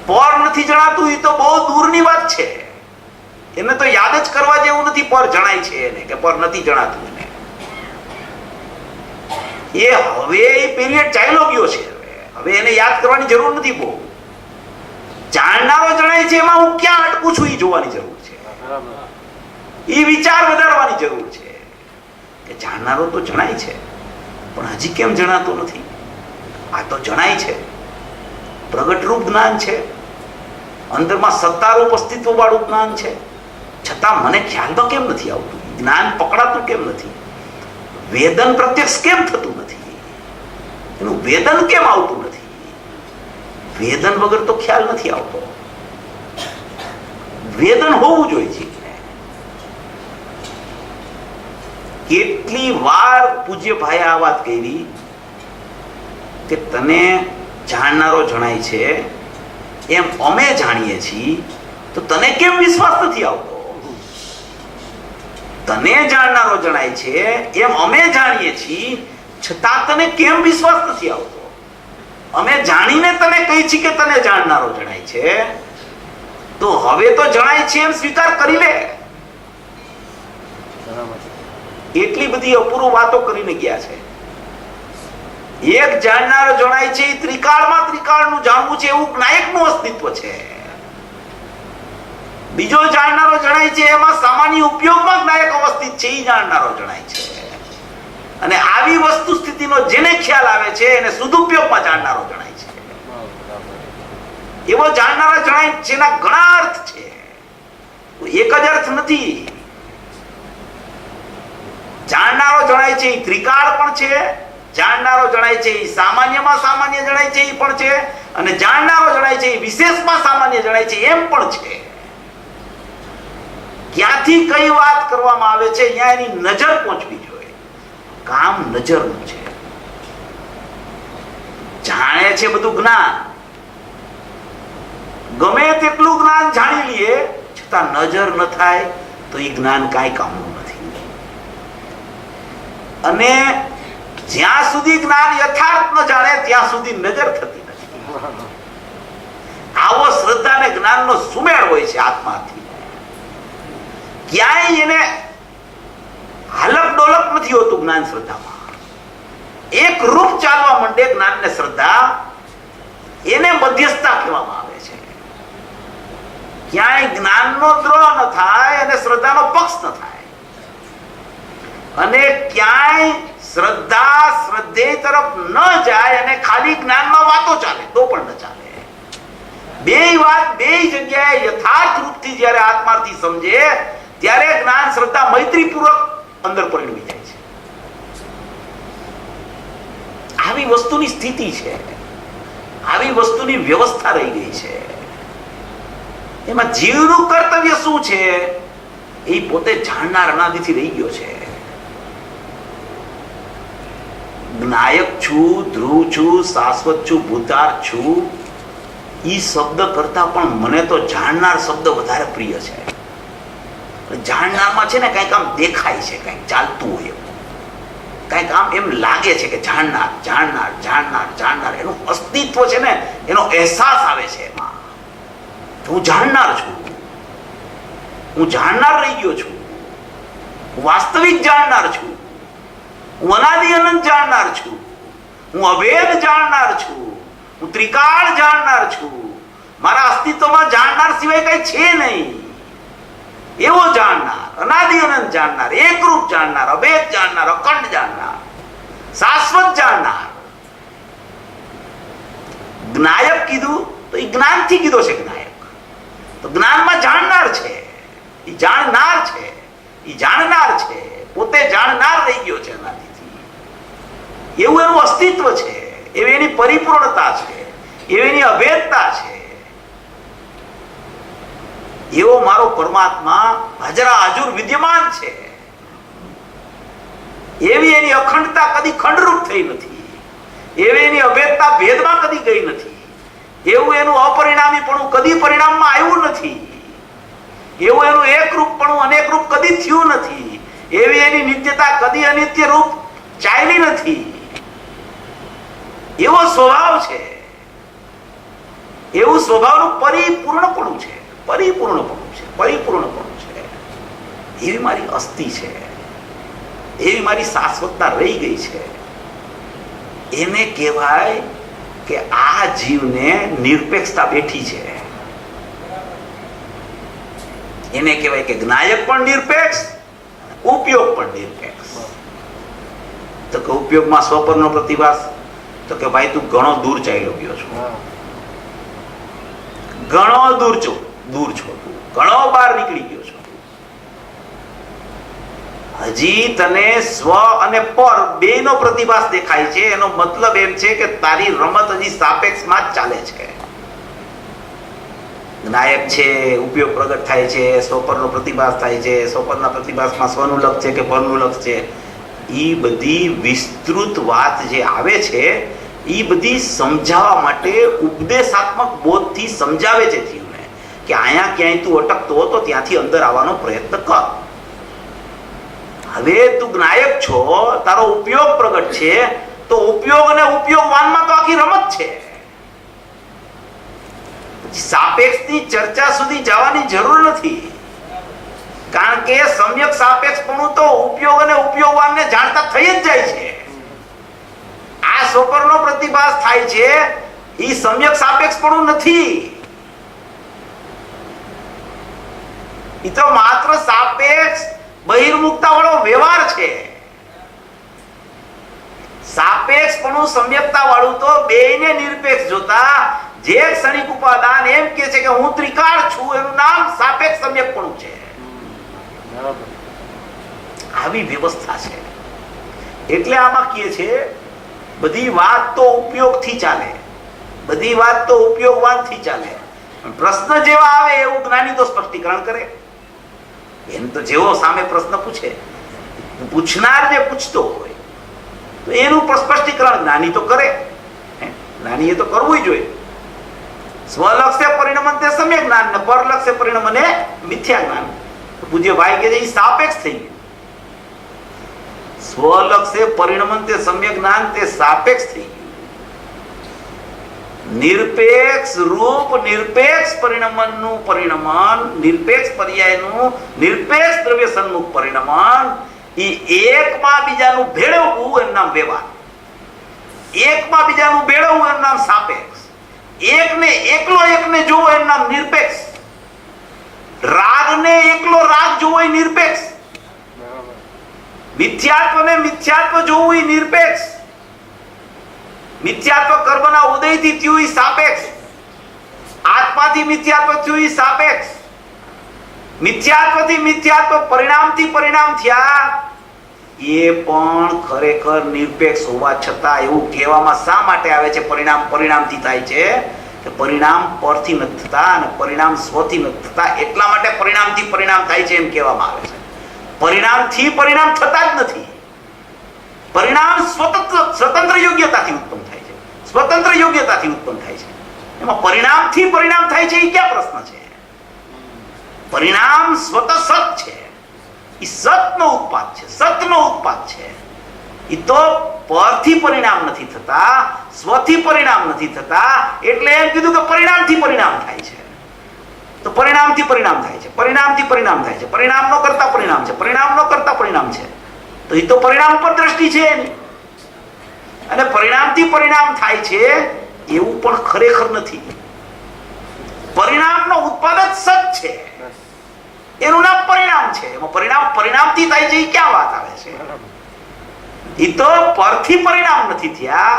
પર નથી જણાતું, એ તો બહુ દૂરની વાત છે, એને તો યાદ જ કરવા જેવું નથી. પર જણાય છે એને કે પર નથી જણાતું એને, એ હવે એ પીરિયડ ચાલ્યો ગયો છે, હવે એને યાદ કરવાની જરૂર નથી. બહુ જાણનારો જણાય છે, એમાં હું ક્યાં અટકું છું એ જોવાની જરૂર છે, એ વિચાર વધારવાની જરૂર છે કે જાણનારો તો જણાય છે, પણ હજી કેમ જણાતો નથી? આ તો જણાય છે, પ્રગટ રૂપ જ્ઞાન છે, અંદરમાં સત્તારૂપ અસ્તિત્વ વાળું જ્ઞાન છે, છતાં મને ખ્યાલમાં કેમ નથી આવતું? જ્ઞાન પકડાતું કેમ નથી? વેદન પ્રત્યક્ષ કેમ થતું નથી? એનું વેદન કેમ આવતું નથી? વેદન વગર તો ખ્યાલ નથી આવતો. વેદન હોવું જોઈએ. કેટલી વાર પૂજ્ય ભાઈ આ વાત કરી કે તને જાણનારો જણાય છે એમ અમે જાણીએ છીએ, તો તને કેમ વિશ્વાસ નથી આવતો? તને જાણનારો જણાય છે એમ અમે જાણીએ છીએ, છતાં તને કેમ વિશ્વાસ નથી આવતો? અમે જાણીને તને કહી છીએ કે તને જાણનારો જણાય છે, તો હવે તો જણાય છે એમ સ્વીકાર કરી લે. એટલી બધી અપૂર્વ વાતો કરીને ગયા છે. એક જાણનારો જણાય છે, ત્રિકાળમાં ત્રિકાળનું જાણવું છે એવું નાયકનું અસ્તિત્વ છે. બીજો જાણનારો જણાય છે, એમાં સામાન્ય ઉપયોગમાં નાયક અવસ્થિત છે, એ જાણનારો જણાય છે. અને આવી વસ્તુ સ્થિતિનો જેને ખ્યાલ આવે છે એને સદુપયોગમાં જાણનારો જણાય છે. એવો જાણનારો જણાય છે, એના ઘણા અર્થ છે, એક જ અર્થ નથી. જાણનારો જણાય છે એ ત્રિકાળ પણ છે, જાણનારો જણાય છે એ સામાન્યમાં સામાન્ય જણાય છે એ પણ છે, અને જાણનારો જણાય છે એ વિશેષમાં સામાન્ય જણાય છે એમ પણ છે. ક્યાંથી કઈ વાત કરવામાં આવે છે અહીંયા એની નજર પહોંચવી જોઈએ. કામ નજરનું છે. જાણે છે બધું જ્ઞાન, ગમે તેટલું જ્ઞાન જાણી લઈએ, છતાં નજર ન થાય તો એ જ્ઞાન કાંઈ કામનું નથી. અને જ્યાં સુધી જ્ઞાન યથાર્થ ન જાણે ત્યાં સુધી નજર થતી નથી. આવો શ્રદ્ધા અને જ્ઞાનનો સુમેળ હોય છે આત્માથી. ક્યાંય એને થયું હતું જ્ઞાન શ્રદ્ધામાં. એક રૂપ ચાલવા માંડે જ્ઞાન ને શ્રદ્ધા, એને મધ્યસ્થતા કહેવામાં આવે છે. ક્યાંય જ્ઞાનનો દ્રોહ ન થાય અને શ્રદ્ધાનો પક્ષ ન થાય, અને ક્યાંય શ્રદ્ધા શ્રદ્ધેય તરફ ન જાય અને ખાલી જ્ઞાનમાં વાતો ચાલે તો પણ ન ચાલે. બે વાત બે જગ્યાએ યથાર્થ રૂપથી જ્યારે આત્માથી સમજે ત્યારે જ્ઞાન શ્રદ્ધા મૈત્રીપૂર્વક અંદર પરિણમી જાય છે. આવી વસ્તુની સ્થિતિ છે, આવી વસ્તુની વ્યવસ્થા રહી ગઈ છે. એમાં જીવનું કર્તવ્ય શું છે એ પોતે જાણનાર અનાદિથી રહી ગયો છે. જ્ઞાયક છું, ધ્રુવ છું, શાશ્વત છું, ભૂતાર છું, ઈ શબ્દ કરતા પણ મને તો જાણનાર શબ્દ વધારે પ્રિય છે. જાણનારમાં છે ને કંઈક આમ દેખાય છે, કંઈક ચાલતું હોય, કંઈક આમ એમ લાગે છે કે જાણનાર જાણનાર જાણનાર જાણનાર, એનું અસ્તિત્વ છે ને, એનો અહેસાસ આવે છે એમાં. હું જાણનાર છું, હું જાણનાર રહી ગયો છું, હું વાસ્તવિક જાણનાર છું, હું અનાદિ અનંત જાણનાર છું, હું અભેદ જાણનાર છું, હું ત્રિકાળ જાણનાર છું. મારા અસ્તિત્વમાં જાણનાર સિવાય કઈ છે નહીં. એવો જાણનાર, અનાદિ અનંત જાણનાર, એકરૂપ જાણનાર, અભેદ જાણનાર, અખંડ જાણનાર, શાશ્વત જાણનાર. જ્ઞાયક કીધું તો એ જ્ઞાનથી કીધો છે. જ્ઞાયક તો જ્ઞાનમાં જાણનાર છે, એ જાણનાર છે, એ જાણનાર છે, પોતે જાણનાર રહી ગયો છે અનાદિથી. એવું એનું અસ્તિત્વ છે, એવી એની પરિપૂર્ણતા છે, એવી એની અભેદતા છે. એવો મારો પરમાત્મા હાજરા હાજુર વિદ્યમાન છે. એવી એની અખંડતા કદી ખંડરૂપ થઈ નથી, એવી એની અભેદતા ભેદમાં કદી ગઈ નથી, એવું એનું અપરિણામીપણું કદી પરિણામમાં આવ્યું નથી, એવું એનું એકરૂપપણું અનેક રૂપ કદી થયું નથી, એવી એની નિત્યતા કદી અનિત્ય રૂપ ચાલી નથી. એવો સ્વભાવ છે, એવું સ્વભાવનું પરિપૂર્ણપણું છે, પરિપૂર્ણપણું છે, પરિપૂર્ણપણું છે. એવી મારી અસ્થિ છે, એવી મારી શાશ્વતતા રહી ગઈ છે. એને કહેવાય કે આ જીવને નિરપેક્ષતા બેઠી છે. એને કહેવાય કે જ્ઞાયક પણ નિરપેક્ષ, ઉપયોગ પણ નિરપેક્ષ. તો કે ઉપયોગમાં સ્વપરનો પ્રતિભાસ, તો કે ભાઈ તું ઘણો દૂર ચાલ્યો ગયો છો, ઘણો દૂર છો, ઘણો બહાર નીકળી ગયો છો. હજી તને સ્વ અને પર બેનો પ્રતિભાસ દેખાય છે. એનો મતલબ એમ છે કે તારી રમત હજી સાપેક્ષમાં જ ચાલે છે. જ્ઞાયક છે, ઉપયોગ પ્રગટ થાય છે, સ્વપરનો પ્રતિભાસ થાય છે, સ્વપરના પ્રતિભાસમાં સ્વનું લક્ષ છે કે પરનું લક્ષ છે, એ બધી વિસ્તૃત વાત જે આવે છે એ બધી સમજાવવા માટે ઉપદેશાત્મક બોધથી સમજાવે છે જીવને કે અહીંયા ક્યાંય તું અટકતો હતો ત્યાંથી અંદર આવવાનો પ્રયત્ન કર. હવે તું જ્ઞાયક છો, તારો ઉપયોગ પ્રગટ છે, તો ઉપયોગ અને ઉપયોગવાનમાં તો આખી રમત છે. સાપેક્ષની ચર્ચા સુધી જવાની જરૂર નથી, કારણ કે સમ્યક સાપેક્ષપણું તો ઉપયોગ અને ઉપયોગવાનને જાણતા થઈ જ જાય છે. આ સ્વપરનો પ્રતિભાસ થાય છે એ સમ્યક સાપેક્ષપણું નથી, એ તો માત્ર સાપેક્ષ બહિર્મુખતા વાળો વ્યવહાર છે. સાપેક્ષપણું સમ્યકતા વાળું તો બેયને નિરપેક્ષ જોતા જે ક્ષણિક ઉપાદાન એમ કે છે કે હું ત્રિકાળ છું, એનું નામ સાપેક્ષ સમ્યકપણું છે. આવી વ્યવસ્થા છે. એટલે આમાં કહે છે બધી વાત તો ઉપયોગથી ચાલે, બધી વાત તો ઉપયોગવાનથી ચાલે. પ્રશ્ન જેવા આવે એવું જ્ઞાની તો સ્પષ્ટીકરણ કરે. એમ તો જેવો સામે પ્રશ્ન પૂછે, પૂછનાર જે પૂછતો હોય તો એનું સ્પષ્ટીકરણ જ્ઞાની તો કરે. જ્ઞાનીએ તો કરવું જોઈએ. સ્વલક્ષ્ય પરિણમન તે સમ્યક જ્ઞાન ને પરલક્ષ્ય પરિણમને મિથ્યા જ્ઞાન. પૂજ્ય ભાઈ કે એ સાપેક્ષ થઈ ગયું. સ્વલક્ષ્ય પરિણમન તે સમ્યક જ્ઞાન તે સાપેક્ષ થઈ ગયું. નિરપેક્ષ રૂપ નિરપેક્ષ પરિણમનનું પરિણમન, નિરપેક્ષ પર્યાયનું નિરપેક્ષ દ્રવ્ય સન્મુખ પરિણમન, એ એકમાં બીજાનું ભેળવવું એનું નામ વ્યવહાર, એકમાં બીજાનું ભેળવવું એનું નામ સાપેક્ષ, એકને એકને જોવો એનું નામ નિરપેક્ષ, રાગને એકલો રાગ જોવો એ નિરપેક્ષ, મિથ્યાત્વને મિથ્યાત્વ જોવું એ નિરપેક્ષ, મિથ્યાત્વ કર્મના ઉદયથી થયું એ સાપેક્ષ, આત્માથી મિથ્યાત્વ થયું એ સાપેક્ષ, મિથ્યાત્વથી મિથ્યાત્વ પરિણામથી પરિણામ થયા એ પણ ખરેખર નિરપેક્ષ હોવા છતાં એવું કહેવામાં શા માટે આવે છે પરિણામ પરિણામથી થાય છે કે પરિણામ પરથી નથી થતા અને પરિણામ સ્વથી નથી થતા, એટલા માટે પરિણામથી પરિણામ થાય છે એમ કહેવામાં આવે છે. પરિણામથી પરિણામ થતા જ નથી. પરિણામ સ્વતંત્ર યોગ્યતાથી ઉત્પન્ન થાય છે, સ્વતંત્ર યોગ્યતાથી ઉત્પન્ન થાય છે. એમાં પરિણામથી પરિણામ થાય છે એ ક્યાં પ્રશ્ન છે? પરિણામ સ્વતઃ સત છે, એ સતનો ઉત્પાદ છે, સતનો ઉત્પાદ છે. એ તો પરથી પરિણામ નથી થતા, સ્વથી પરિણામ નથી થતા, એટલે એમ કીધું કે પરિણામથી પરિણામ થાય છે. તો પરિણામથી પરિણામ થાય છે, પરિણામથી પરિણામ થાય છે, પરિણામ નો કરતા પરિણામ છે, પરિણામ નો કરતા પરિણામ છે. તો એ તો પરિણામ પર દ્રષ્ટિ છે એની. અને પરિણામથી પરિણામ થાય છે એવું પણ ખરેખર નથી. પરિણામનો ઉત્પાદ જ સત છે, એનું નામ પરિણામ છે. એમાં પરિણામ પરિણામથી થાય છે એ ક્યાં વાત આવે છે? એ તો પરથી પરિણામ નથી થયા,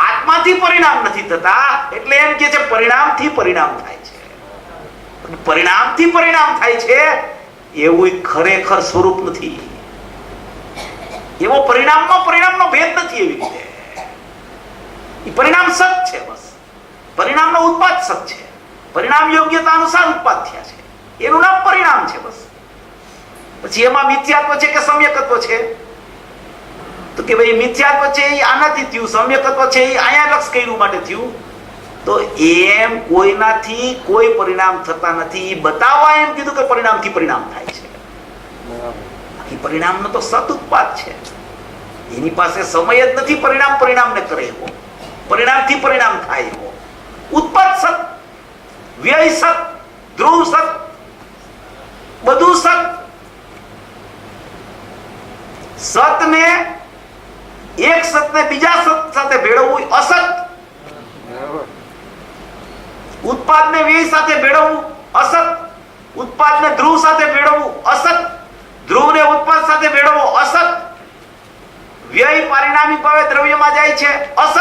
આત્માથી પરિણામ નથી થતા, એટલે એમ કે છે પરિણામથી પરિણામ થાય છે. પરિણામથી પરિણામ થાય છે એવું ખરેખર સ્વરૂપ નથી. એવો પરિણામમાં પરિણામનો ભેદ નથી. એવી રીતે એ પરિણામ સત છે, બસ પરિણામનો ઉત્પાદ સત છે, પરિણામ યોગ્યતા અનુસાર ઉત્પાદ થયા છે, એનું નામ પરિણામ છે બસ. પછી એમાં મિથ્યાત્વ છે કે સમ્યકત્વ છે? તો કે ભાઈ મિથ્યાત્વ છે એ આનાથી થયું, સમ્યકત્વ છે એ અહીંયા લક્ષ કર્યું માટે થયું. તો એમ કોઈનાથી કોઈ પરિણામ થતા નથી બતાવવા એમ કીધું કે પરિણામથી પરિણામ થાય છે. બાકી પરિણામનો તો સત ઉત્પાદ છે, એની પાસે સમય જ નથી પરિણામ પરિણામને કરે એવો, પરિણામથી પરિણામ થાય એવો. ઉત્પાદ સત, વ્યય સત, ધ્રુવ સત, બધું સત. સતને એક સતને બીજા સત સાથે ભેળવવું અસત, ઉત્પાદને વ્યય સાથે ભેળવવું અસત, ઉત્પાદને ધ્રુવ સાથે ભેળવવું અસત, ધ્રુવને ઉત્પાદ સાથે ભેળવવું અસત, વ્યય પરિણામી ભાવે દ્રવ્યમાં જાય છે અસત,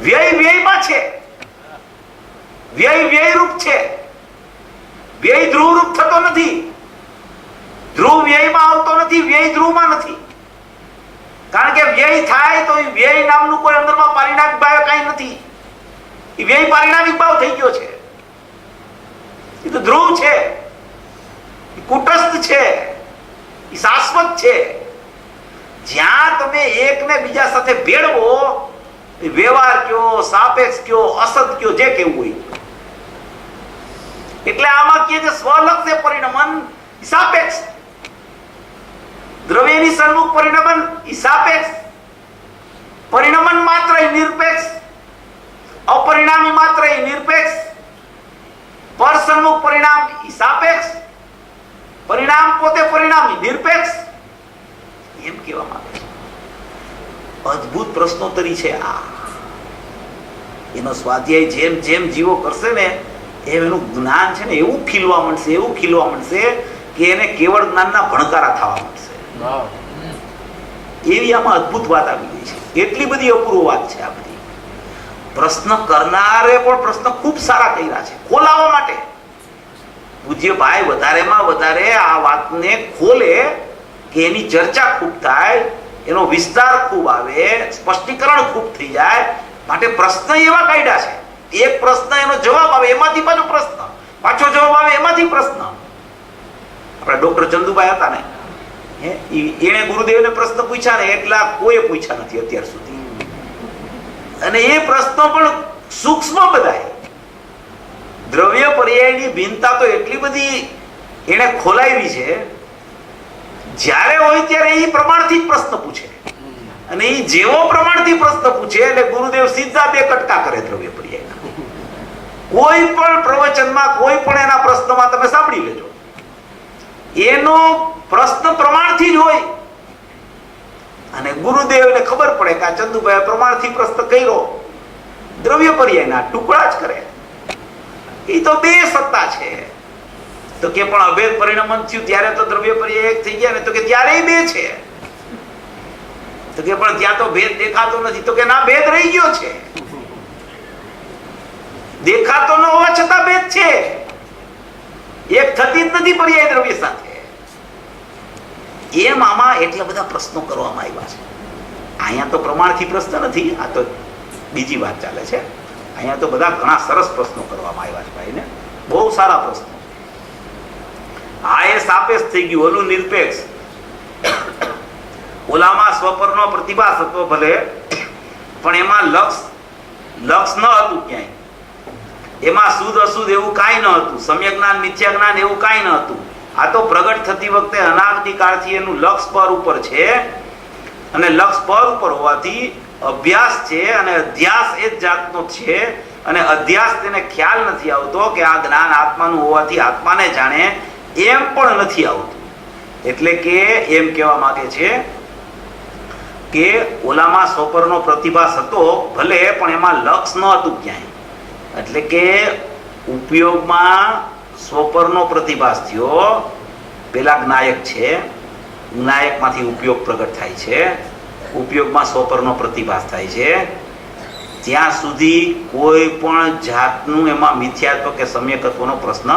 વ્યય વ્યયમાં છે, વ્યય વ્યય રૂપ છે, વ્યય ધ્રુવ રૂપ થતો નથી. ધ્રુવ વ્યયમાં આવતો નથી, વ્યય ધ્રુવમાં નથી. કારણ કે વ્યય થાય તો વ્યય નામનું કોઈ અંદરમાં પારિણામિક ભાવ કઈ નથી. એ વ્યય પારિણામિક ભાવ થઈ ગયો છે. એ તો ધ્રુવ છે, એ કુટસ્થ છે, એ શાશ્વત છે. જ્યાં તમે એકને બીજા સાથે ભેળવો, વ્યવહાર કયો, સાપેક્ષ કયો, અસત કયો, જે કેવું હોય. એટલે આમાં કહે છે સ્વલક્ષ પરિણમન સાપેક્ષ, દ્રવ્યની સન્મુખ પરિણમન ઈ સાપેક્ષ, પરિણમન માત્ર એ નિરપેક્ષ, અપરિણામી માત્ર એ નિરપેક્ષ, પર સન્મુખ પરિણામ ઈ સાપેક્ષ, પરિણામ પોતે પરિણામી નિરપેક્ષ, એમ કહેવામાં આવે છે. અદ્ભુત પ્રશ્નોત્તરી છે આ. એનો સ્વાધ્યાય જેમ જેમ જીવો કરશે ને એમ એનું જ્ઞાન છે ને એવું ખીલવા મળશે, એવું ખીલવા મળશે કે એને કેવળ જ્ઞાનના ભણકારા થવા મળશે. એવી આમાં અદ્ભુત વાત આવી ગઈ છે. એટલી બધી અપૂર્વ વાત છે આ બધી. પ્રશ્ન કરનારે પણ પ્રશ્ન ખૂબ સારા કર્યા છે ખોલાવવા માટે. પૂજ્ય ભાઈ વધારેમાં વધારે આ વાતને ખોલે કે એની ચર્ચા ખૂબ થાય, એનો વિસ્તાર ખૂબ આવે, સ્પષ્ટીકરણ ખૂબ થઈ જાય. માટે પ્રશ્ન એવા કાઢ્યા છે. એક પ્રશ્ન એનો જવાબ આવે એમાંથી પાછો પ્રશ્ન, પાછો જવાબ આવે એમાંથી પ્રશ્ન. આપણા ડોક્ટર ચંદુભાઈ હતા ને, એને ગુરુદેવને પ્રશ્ન પૂછ્યા ને એટલા કોઈ પૂછ્યા નથી અત્યાર સુધી. અને એ પ્રશ્નો પણ સૂક્ષ્મ બધાય. દ્રવ્ય પર્યાયની ભિન્નતા તો એટલી બધી એને ખોલાવી છે, જ્યારે હોય ત્યારે એ પ્રમાણથી જ પ્રશ્ન પૂછે. અને એ જેવો પ્રમાણથી પ્રશ્ન પૂછે એટલે ગુરુદેવ સીધા બે કટકા કરે દ્રવ્ય પર્યાયના. કોઈ પણ પ્રવચનમાં કોઈ પણ એના પ્રશ્નમાં તમે સાંભળી લેજો, એનો પ્રશ્ન પ્રમાણથી જ હોય. અને ગુરુદેવને ખબર પડે કે આ ચંદુભાઈ પ્રમાણથી પ્રશ્ન કર્યો, દ્રવ્ય પર્યાયના ટુકડા જ કરે. એ તો બે સત્તા છે. તો કે પણ અભેદ પરિણમન થયું ત્યારે તો દ્રવ્ય પર્યાય એક થઈ ગયા ને? તો કે ત્યારે બે છે. તો કે પણ ત્યાં તો ભેદ દેખાતો નથી. તો કે ના, ભેદ રહી ગયો છે. દેખાતો ન હોવા છતાં ભેદ છે. એક થતી જ નથી પર્યાય દ્રવ્ય સાથે. એમ આમાં એટલા બધા પ્રશ્નો કરવામાં આવ્યા છે. અહીંયા તો પ્રમાણથી પ્રશ્ન નથી, આ તો બીજી વાત ચાલે છે. અહીંયા તો બધા ઘણા સરસ પ્રશ્નો કરવામાં આવ્યા છે ભાઈને, બહુ સારા પ્રશ્નો. આ એ સાપેક્ષ થઈ ગયું, ઓલું નિરપેક્ષ. ઓલામાં સ્વપરનો પ્રતિભાસ હતો ભલે, પણ એમાં લક્ષ ન હતું ક્યાંય. એમાં શુદ્ધ અશુદ્ધ એવું કાંઈ ન હતું. સમ્યક જ્ઞાન મિથ્યા જ્ઞાન એવું કાંઈ ન હતું. આ તો પ્રગટ થતી વખતે અનાદિકાળથી એનું લક્ષ પર ઉપર છે, અને લક્ષ પર ઉપર હોવાથી અભ્યાસ છે, અને અધ્યાસ એ જ જાતનો છે. અને અધ્યાસ તેને ખ્યાલ નથી આવતો કે આ જ્ઞાન આત્માનું હોવાથી આત્માને જાણે, એમ પણ નથી આવતું. એટલે કે એમ કહેવા માંગે છે કે ઓલામાં સ્વપરનો પ્રતિભાસ હતો ભલે, પણ એમાં લક્ષ ન હતું ક્યાંય. એટલે કે ઉપયોગમાં સ્વપરનો પ્રતિભાસ થયો. પેલા જ્ઞાયક છે, જ્ઞાયકમાંથી ઉપયોગ પ્રગટ થાય છે, ઉપયોગમાં સ્વપરનો પ્રતિભાસ થાય છે. ત્યાં સુધી કોઈ પણ જાતનું એમાં મિથ્યાત્વ કે સમ્યકત્વનો પ્રશ્ન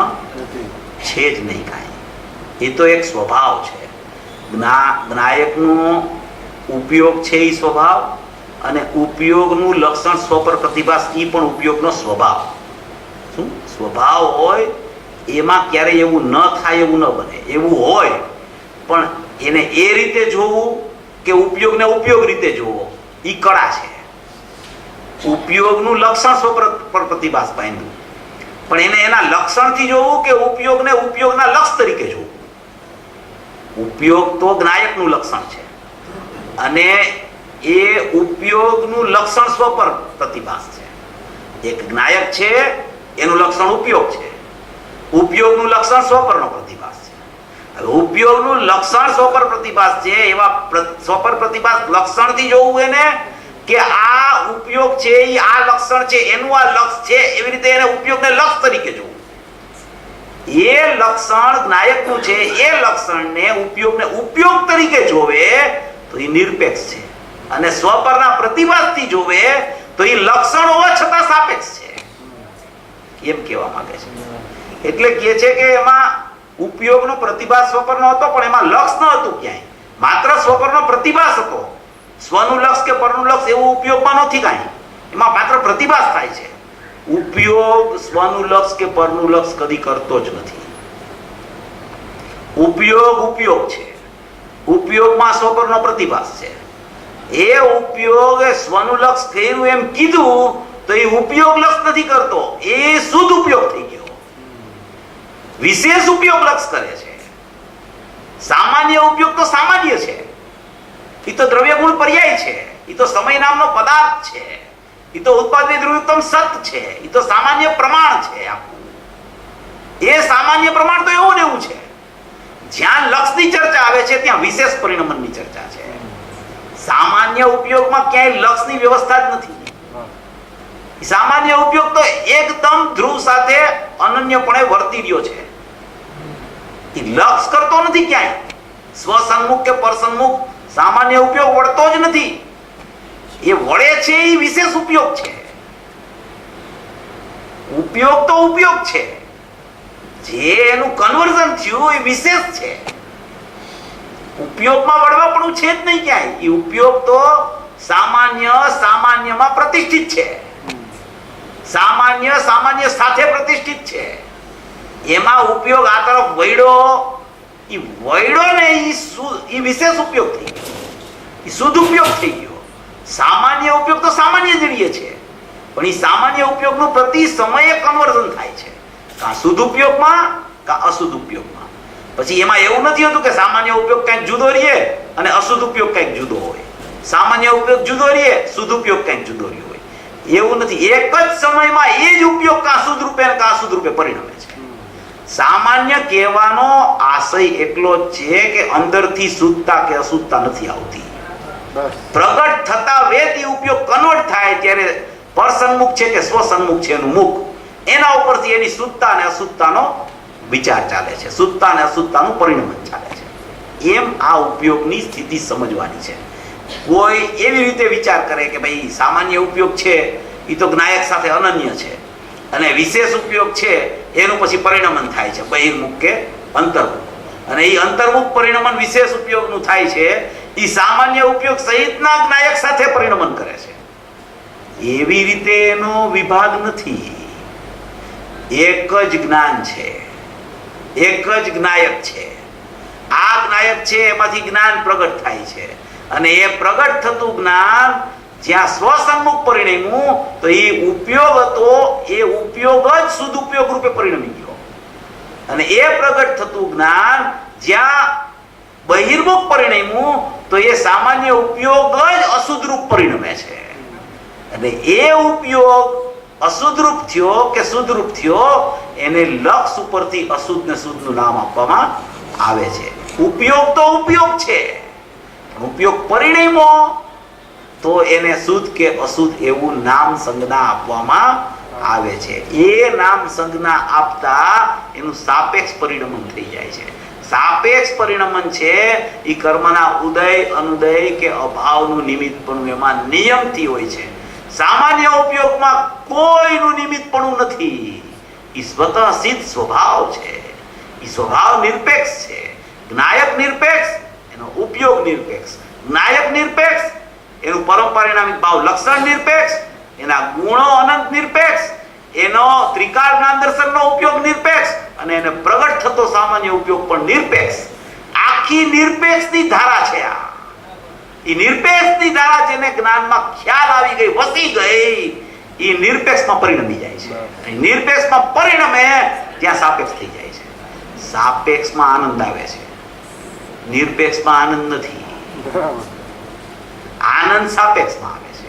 છે જ નહીં કાંઈ. એ તો એક સ્વભાવ છે. જ્ઞાયકનો ઉપયોગ છે એ સ્વભાવ, અને ઉપયોગનું લક્ષણ સ્વપર પ્રતિભાસ એ પણ ઉપયોગનો સ્વભાવ. શું સ્વભાવ હોય એમાં ક્યારેય એવું ન થાય એવું ન બને. એવું હોય પણ એને એ રીતે જોવું કે ઉપયોગને ઉપયોગ રીતે જોવો, એ કળા છે. ઉપયોગનું લક્ષણ સ્વપર પ્રતિભાસ બાંધ્યું, પણ એને એના લક્ષણથી જોવું કે ઉપયોગને ઉપયોગના લક્ષ તરીકે જોવું. ઉપયોગ તો જ્ઞાયકનું લક્ષણ છે, અને એ ઉપયોગનું લક્ષણ સ્વપર પ્રતિભાસ છે. એક જ્ઞાયક છે, એનું લક્ષણ ઉપયોગ છે. ઉપયોગનું લક્ષણ સ્વપરનો પ્રતિભાસ છે. હવે ઉપયોગનું લક્ષણ સ્વપર પ્રતિભાસ છે, એવા સ્વપર પ્રતિભાસ લક્ષણથી જોવું એને કે આ ઉપયોગ છે એ આ લક્ષણ છે, એનું આ લક્ષ છે, એવી રીતે એને ઉપયોગને લક્ષ તરીકે જોવું. એ લક્ષણ જ્ઞાયકનું છે, એ લક્ષણને ઉપયોગને ઉપયોગ તરીકે જોવે તો એ નિરપેક્ષ છે. અને સ્વપરના પ્રતિભાસથી જોવે તો એ લક્ષણ હોવા છતાં સાપેક્ષ છે, એમ કહેવા માંગે છે. એટલે કહે છે કે એમાં ઉપયોગનો પ્રતિભાસ સ્વપરનો હતો, પણ એમાં લક્ષ ન હતું ક્યાંય. માત્ર સ્વપરનો પ્રતિભાસ હતો. સ્વનું લક્ષ કે પરનું લક્ષ એવું ઉપયોગમાં નથી કાંઈ. એમાં માત્ર પ્રતિભાસ થાય છે. ઉપયોગ સ્વનું લક્ષ કે પરનું લક્ષ કદી કરતો જ નથી. ઉપયોગ છે, ઉપયોગમાં સ્વપરનો પ્રતિભાસ છે. એ ઉપયોગ સ્વનું લક્ષ કર્યું એમ કીધું તો એ ઉપયોગ લક્ષ નથી કરતો, એ શુદ્ધ ઉપયોગ થઈ ગયો. વિશેષ ઉપયોગ લક્ષ કરે છે. સામાન્ય ઉપયોગ તો સામાન્ય છે, એ તો દ્રવ્ય ગુણ પર્યાય છે, એ તો સમય નામનો પદાર્થ છે, એ તો ઉત્પાદિત ધ્રુવોત્તમ સત છે, એ તો સામાન્ય પ્રમાણ છે. આખું એ સામાન્ય પ્રમાણ તો એવું ને એવું છે. જ્યાં લક્ષની ચર્ચા આવે છે ત્યાં વિશેષ પરિણમનની ચર્ચા છે. સામાન્ય ઉપયોગમાં ક્યાંય લક્ષની વ્યવસ્થા જ નથી. સામાન્ય ઉપયોગ તો એકદમ ધ્રુવ સાથે અનન્યપણે વર્તી રહ્યો છે. એ લક્ષ કરતો નથી ક્યાંય. સ્વસન્મુખ કે પરસન્મુખ સામાન્ય ઉપયોગ વળતો જ નથી. એ વળે છે એ વિશેષ ઉપયોગ છે. ઉપયોગ તો ઉપયોગ છે, જે એનું કન્વર્ઝન થયું એ વિશેષ છે. ઉપયોગમાં વળવા પણ છે જ નહીં ક્યાંય. એ ઉપયોગ તો સામાન્યમાં પ્રતિષ્ઠિત છે. સામાન્ય સાથે પ્રતિષ્ઠિત છે. એમાં ઉપયોગ આ તરફ વળ્યો ને એ વિશેષ ઉપયોગ થઈ ગયો, એ શુદ્ધ ઉપયોગ થઈ ગયો. સામાન્ય ઉપયોગ તો સામાન્ય જડીએ છે, પણ એ સામાન્ય ઉપયોગનું પ્રતિ સમયે કન્વર્ઝન થાય છે, કાં શુદ્ધ ઉપયોગમાં કાં અશુદ્ધ ઉપયોગમાં. પછી એમાં એવું નથી હોતું કે સામાન્ય ઉપયોગ કંઈક જુદો રહે અને અશુદ્ધ ઉપયોગ કંઈક જુદો હોય. સામાન્ય ઉપયોગ જુદો રહે, શુદ્ધ ઉપયોગ કંઈક જુદો રહ્યો હોય. એવું નથી. એક જ સમયમાં એ જ ઉપયોગ કાં શુદ્ધ રૂપે કાં અશુદ્ધ રૂપે પરિણમે છે. સામાન્ય કહેવાનો આશય એટલો જ છે કે અંદરથી શુદ્ધતા કે અશુદ્ધતા નથી આવતી. પ્રગટ થતા વેદ ઉપયોગ કન્વર્ટ થાય ત્યારે પરસન્મુખ છે કે સ્વસન્મુખ છે એનું મુખ, એના ઉપરથી એની શુદ્ધતા અને અશુદ્ધતાનો વિચાર ચાલે છે, શુદ્ધતા અને અશુદ્ધતાનું પરિણમન ચાલે છે. એમ આ ઉપયોગની સ્થિતિ સમજવાની છે. કોઈ એવી રીતે વિચાર કરે કે ભાઈ સામાન્ય ઉપયોગ છે એ તો જ્ઞાયક સાથે અનન્ય છે અને વિશેષ ઉપયોગ છે એનું પછી પરિણમન થાય છે બહિર્મુખ કે અંતર્મુખ, અને એ અંતર્મુખ પરિણમન વિશેષ ઉપયોગનું થાય છે એ સામાન્ય ઉપયોગ સહિતના જ્ઞાયક સાથે પરિણમન કરે છે. એવી રીતે એનો વિભાગ નથી. એક જ જ્ઞાન છે, એક જ જ્ઞાયક છે. આ જ્ઞાયક છે એમાંથી જ્ઞાન પ્રગટ થાય છે અને એ પ્રગટ થતું જ્ઞાન જ્યાં સ્વસન્મુખ પરિણમ્યું તો એ ઉપયોગ હતો, એ ઉપયોગ જ શુદ્ધ ઉપયોગ રૂપે પરિણમી ગયો. અને એ પ્રગટ થતું જ્ઞાન જ્યાં બહિર્મુખ પરિણમ્યું તો એ સામાન્ય ઉપયોગ જ અશુદ્ધ રૂપ પરિણમે છે. અને એ ઉપયોગ અશુદ્ધ રૂપ થયો કે શુદ્ધ રૂપ થયો એને લક્ષ ઉપરથી અશુદ્ધ ને શુદ્ધનું નામ આપવામાં આવે છે. ઉપયોગ તો ઉપયોગ છે, ઉપયોગ પરિણમ્યો તો એને શુદ્ધ કે અશુદ્ધ એવું નામ સંજ્ઞા આપવામાં આવે છે. એ નામ સંજ્ઞા આપતા એનું સાપેક્ષ પરિણમન થઈ જાય છે. સાપેક્ષ પરિણમન છે એ કર્મના ઉદય અનુદય કે અભાવનું નિમિત્તપણું એમાં નિયમથી હોય છે. સામાન્ય ઉપયોગમાં કોઈનું નિમિત્તપણું નથી. એ સ્વતઃ સિદ્ધ સ્વભાવ છે, એ સ્વભાવ નિરપેક્ષ છે. જ્ઞાયક નિરપેક્ષ, એનો ઉપયોગ નિરપેક્ષ. જ્ઞાયક નિરપેક્ષ, એનું પરમપરિણામિક ભાવ લક્ષણ નિરપેક્ષ, એના ગુણો અનંત નિરપેક્ષ, એનો ત્રિકાળ જ્ઞાન દર્શનનો ઉપયોગ નિરપેક્ષ અને એને પ્રગટ થતો સામાન્ય ઉપયોગ પણ નિરપેક્ષ. આખી નિરપેક્ષની ધારા છે આ. એ નિરપેક્ષની ધારા જેને જ્ઞાનમાં ખ્યાલ આવી ગઈ, વસી ગઈ, એ નિરપેક્ષમાં પરિણમી જાય છે. નિરપેક્ષમાં પરિણમે ત્યાં સાપેક્ષ થઈ જાય છે. સાપેક્ષમાં આનંદ આવે છે, નિરપેક્ષમાં આનંદ નથી. આનંદ સાપેક્ષમાં આવે છે.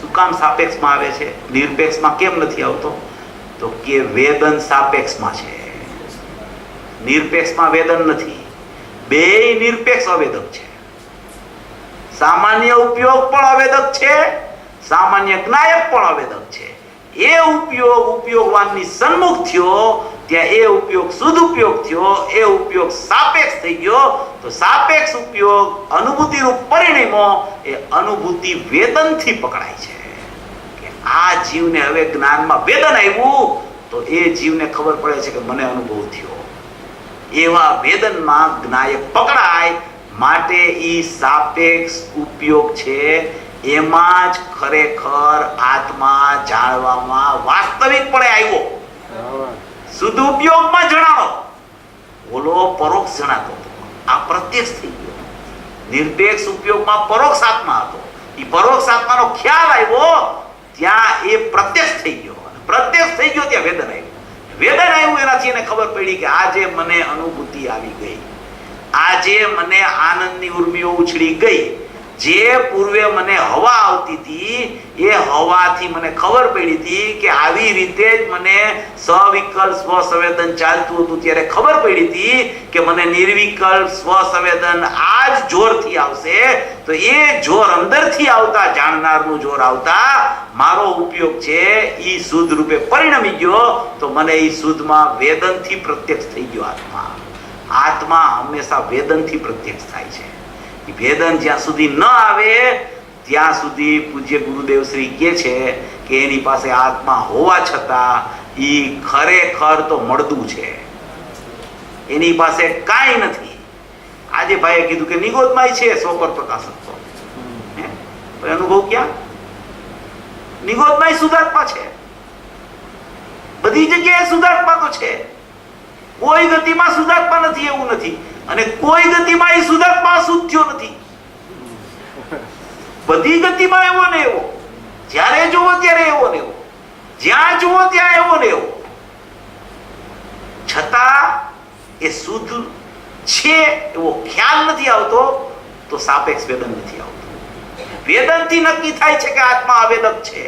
શું કામ સાપેક્ષમાં આવે છે? નિરપેક્ષમાં કેમ નથી આવતો? તો કે વેદન સાપેક્ષમાં છે, નિરપેક્ષમાં વેદન નથી. બેય નિરપેક્ષ અવેદક છે. સામાન્ય ઉપયોગ પણ અવેદક છે, સામાન્ય જ્ઞાયક પણ અવેદક છે. એ ઉપયોગ ઉપયોગવાનની સન્મુખ થયો ત્યાં એ ઉપયોગ શુદ્ધ ઉપયોગ થયો, એ ઉપયોગ સાપેક્ષ થઈ ગયો. તો સાપેક્ષ ઉપયોગ અનુભૂતિ રૂપ પરિણમ્યો, એ અનુભૂતિ વેદનથી પકડાય છે કે આ જીવને હવે જ્ઞાનમાં વેદન આવ્યું તો એ જીવને ખબર પડે છે કે મને અનુભવ થયો. એવા વેદનમાં જ્ઞાયક પકડાય માટે ઈ સાપેક્ષ ઉપયોગ છે. એમાં જ ખરેખર આત્મા જાણવામાં વાસ્તવિકપણે આવ્યો. શુદ્ધ ઉપયોગમાં જણાવો, ઓલો પરોક્ષ જણાતો હતો, આ પ્રત્યક્ષ થઈ ગયો. નિરપેક્ષ ઉપયોગમાં પરોક્ષ આત્મા હતો, એ પરોક્ષ આત્માનો ખ્યાલ આવ્યો ત્યાં એ પ્રત્યક્ષ થઈ ગયો. પ્રત્યક્ષ થઈ ગયો ત્યાં વેદન આવ્યું. વેદન આવ્યું એનાથી એને ખબર પડી કે આજે મને અનુભૂતિ આવી ગઈ, આજે મને આનંદની ઉર્મિઓ ઉછળી ગઈ. જે પૂર્વે મને હવા આવતી હતી એ હવાથી મને ખબર પડી હતી કે આવી રીતે જ મને સવિકલ્પ સ્વસંવેદન ચાલતું હતું ત્યારે ખબર પડી હતી કે મને નિર્વિકલ્પ સ્વસંવેદન આ જ જોરથી આવશે. તો એ જોર અંદરથી આવતા, જાણનારનું જોર આવતા મારો ઉપયોગ છે એ શુદ્ધ રૂપે પરિણમી ગયો. તો મને એ શુદ્ધમાં વેદનથી પ્રત્યક્ષ થઈ ગયો. આત્મા હંમેશા વેદનથી પ્રત્યક્ષ થાય છે. વેદન જ્યાં સુધી ન આવે ત્યાં સુધી પૂજ્ય ગુરુદેવ શ્રી કહે છે કે એની પાસે આત્મા હોવા છતાં ઈ ખરેખર તો મળદું છે, એની પાસે કાંઈ નથી. આજે ભાઈએ કીધું કે નિગોદમાં છે સ્વપર પ્રકાશક, તો અનુભવ ક્યાં? નિગોદમાં શુદ્ધાત્મા છે, બધી જગ્યાએ શુદ્ધાત્મા તો છે. કોઈ ગતિમાં શુદ્ધાત્મા નથી એવું નથી, અને કોઈ ગતિમાં એ શુદ્ધાત્મા અશુદ્ધ થયો નથી. બધી ગતિમાં એવો ને એવો, જ્યારે જુઓ ત્યારે એવો ને એવો, જ્યાં જુઓ ત્યાં એવો ને એવો. છતાં એ શુદ્ધ છે એવો ખ્યાલ નથી આવતો તો સાપેક્ષ વેદન નથી આવતું. વેદનથી નક્કી થાય છે કે આત્મા આવેદક છે.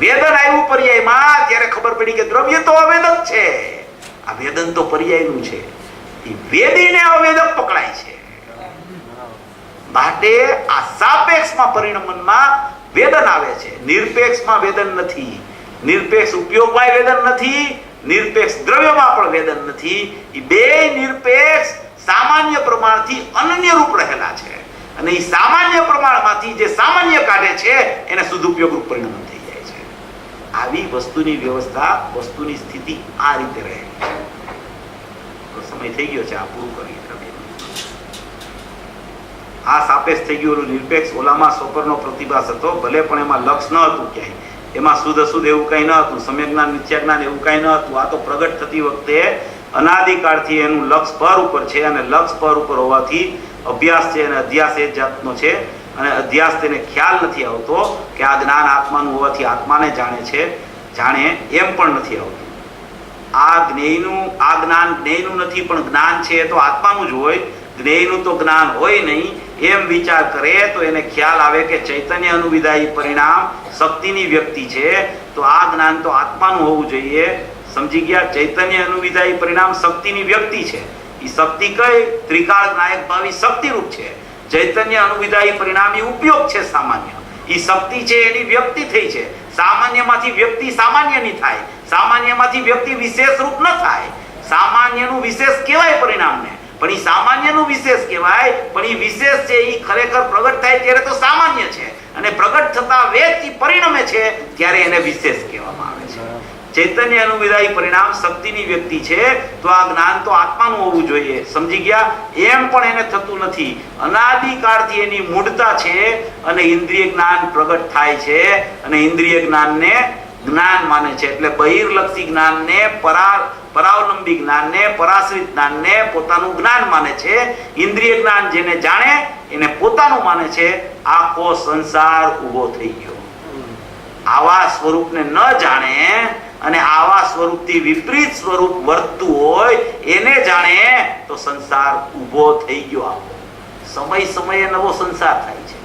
વેદન આવ્યું પર્યાયમાં ત્યારે ખબર પડી કે દ્રવ્ય તો અવેદક છે, આ વેદન તો પર્યાયનું છે. એ વેદીને અવેદક પકડાય છે. માટે આ સાપેક્ષમાં પરિણમનમાં વેદન આવે છે, નિરપેક્ષમાં વેદન નથી. નિરપેક્ષ ઉપયોગમાં વેદન નથી, નિરપેક્ષ દ્રવ્યમાં પણ વેદન નથી. એ બે નિરપેક્ષ સામાન્ય પ્રમાણથી અનન્ય રૂપ રહેલા છે, અને એ સામાન્ય પ્રમાણમાંથી જે સામાન્ય કાઢે છે એને સદુપયોગ રૂપ પરિણમન થઈ જાય છે. આવી વસ્તુની વ્યવસ્થા, વસ્તુની સ્થિતિ આ રીતે રહે. સમય થઈ ગયો છે, આ પૂરું કરી. આ સાપેક્ષ થઈ ગયું. નિરપેક્ષ ઓલામાં સ્વપરનો પ્રતિભાસ હતો, ભલે પણ એમાં લક્ષ ન હતું ક્યાંય, એમાં શુદ્ધ અશુદ્ધ એવું કઈ ન હતું, સમ્યક જ્ઞાન મિથ્યા જ્ઞાન એવું કઈ ન હતું. આ તો પ્રગટ થતી વખતે અનાદિકાળથી એનું લક્ષ પર ઉપર છે, અને લક્ષ પર ઉપર હોવાથી અભ્યાસ છે અને અધ્યાસ એ જાતનો છે, અને અધ્યાસ તેને ખ્યાલ નથી આવતો કે આ જ્ઞાન આત્માનું હોવાથી આત્માને જાણે છે, જાણે એમ પણ નથી આવતું. આ જ્ઞાન જ્ઞેયનું નથી, પણ જ્ઞાન છે એ તો આત્માનું જ હોય. જ્ઞેયનું તો જ્ઞાન હોય નહીં એમ વિચાર કરે તો એને ખ્યાલ આવે કે ચૈતન્ય અનુવિદાયી પરિણામ શક્તિની વ્યક્તિ છે, તો આ જ્ઞાન તો આત્માનું હોવું જોઈએ. સમજી ગયા? ચૈતન્ય અનુવિદાયી પરિણામ શક્તિની વ્યક્તિ છે. એ શક્તિ કઈ? ત્રિકાળ નાયક ભાવી શક્તિ રૂપ છે. ચૈતન્ય અનુવિદાયી પરિણામ એ ઉપયોગ છે સામાન્ય. એ શક્તિ છે એની વ્યક્તિ થઈ છે. સામાન્યમાંથી વ્યક્તિ સામાન્યની થાય, સામાન્યમાંથી વ્યક્તિ વિશેષ રૂપ ન થાય. સામાન્યનું વિશેષ કહેવાય પરિણામને, પણ એ સામાન્યનું વિશેષ કહેવાય. પણ એ વિશેષ છે એ ખરેખર પ્રગટ થાય ત્યારે તો સામાન્ય છે, અને પ્રગટ થતા વેદ પરિણમે છે ત્યારે એને વિશેષ કહેવામાં આવે છે. ચૈતન્ય અનુવિદાયી પરિણામ શક્તિની વ્યક્તિ છે, તો આ જ્ઞાન તો આત્માનું હોવું જોઈએ. સમજી ગયા? એમ પણ એને થતું નથી. અનાદિકાળથી એની મૂળતા છે, અને ઇન્દ્રિય જ્ઞાન પ્રગટ થાય છે, અને ઇન્દ્રિય જ્ઞાનને જ્ઞાન માને છે. એટલે બહિર્લક્ષી જ્ઞાનને, પરાવલંબી જ્ઞાનને, પરાશ્રિત જ્ઞાનને પોતાનું જ્ઞાન માને છે. ઇન્દ્રિય જ્ઞાન જેને જાણે એને પોતાનું માને છે. આખો સંસાર ઊભો થઈ ગયો. આવા સ્વરૂપને ન જાણે અને આવા સ્વરૂપથી વિપરીત સ્વરૂપ વર્તતું હોય એને જાણે તો સંસાર ઊભો થઈ ગયો. આવો સમય સમયે નવો સંસાર થાય છે.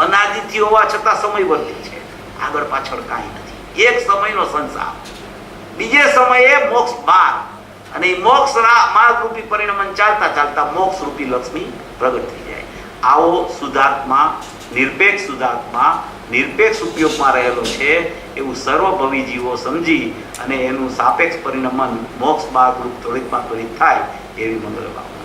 અનાદિથી હોવા છતાં સમય વર્તે છે, આગળ પાછળ કાંઈ નથી. એક સમયનો સંસાર, બીજે સમયે મોક્ષ માર્ગ, અને એ મોક્ષ માર્ગ રૂપી પરિણમન ચાલતા ચાલતા મોક્ષ રૂપી લક્ષ્મી પ્રગટ થઈ જાય. આવો શુદ્ધાત્મા, નિરપેક્ષ શુદ્ધાત્મા નિરપેક્ષ ઉપયોગમાં રહેલો છે એવું સર્વભવી જીવો સમજી અને એનું સાપેક્ષ પરિણમન મોક્ષ માર્ગ રૂપ ત્વરિતમાં ત્વરિત થાય એવી મંગળ ભાવના.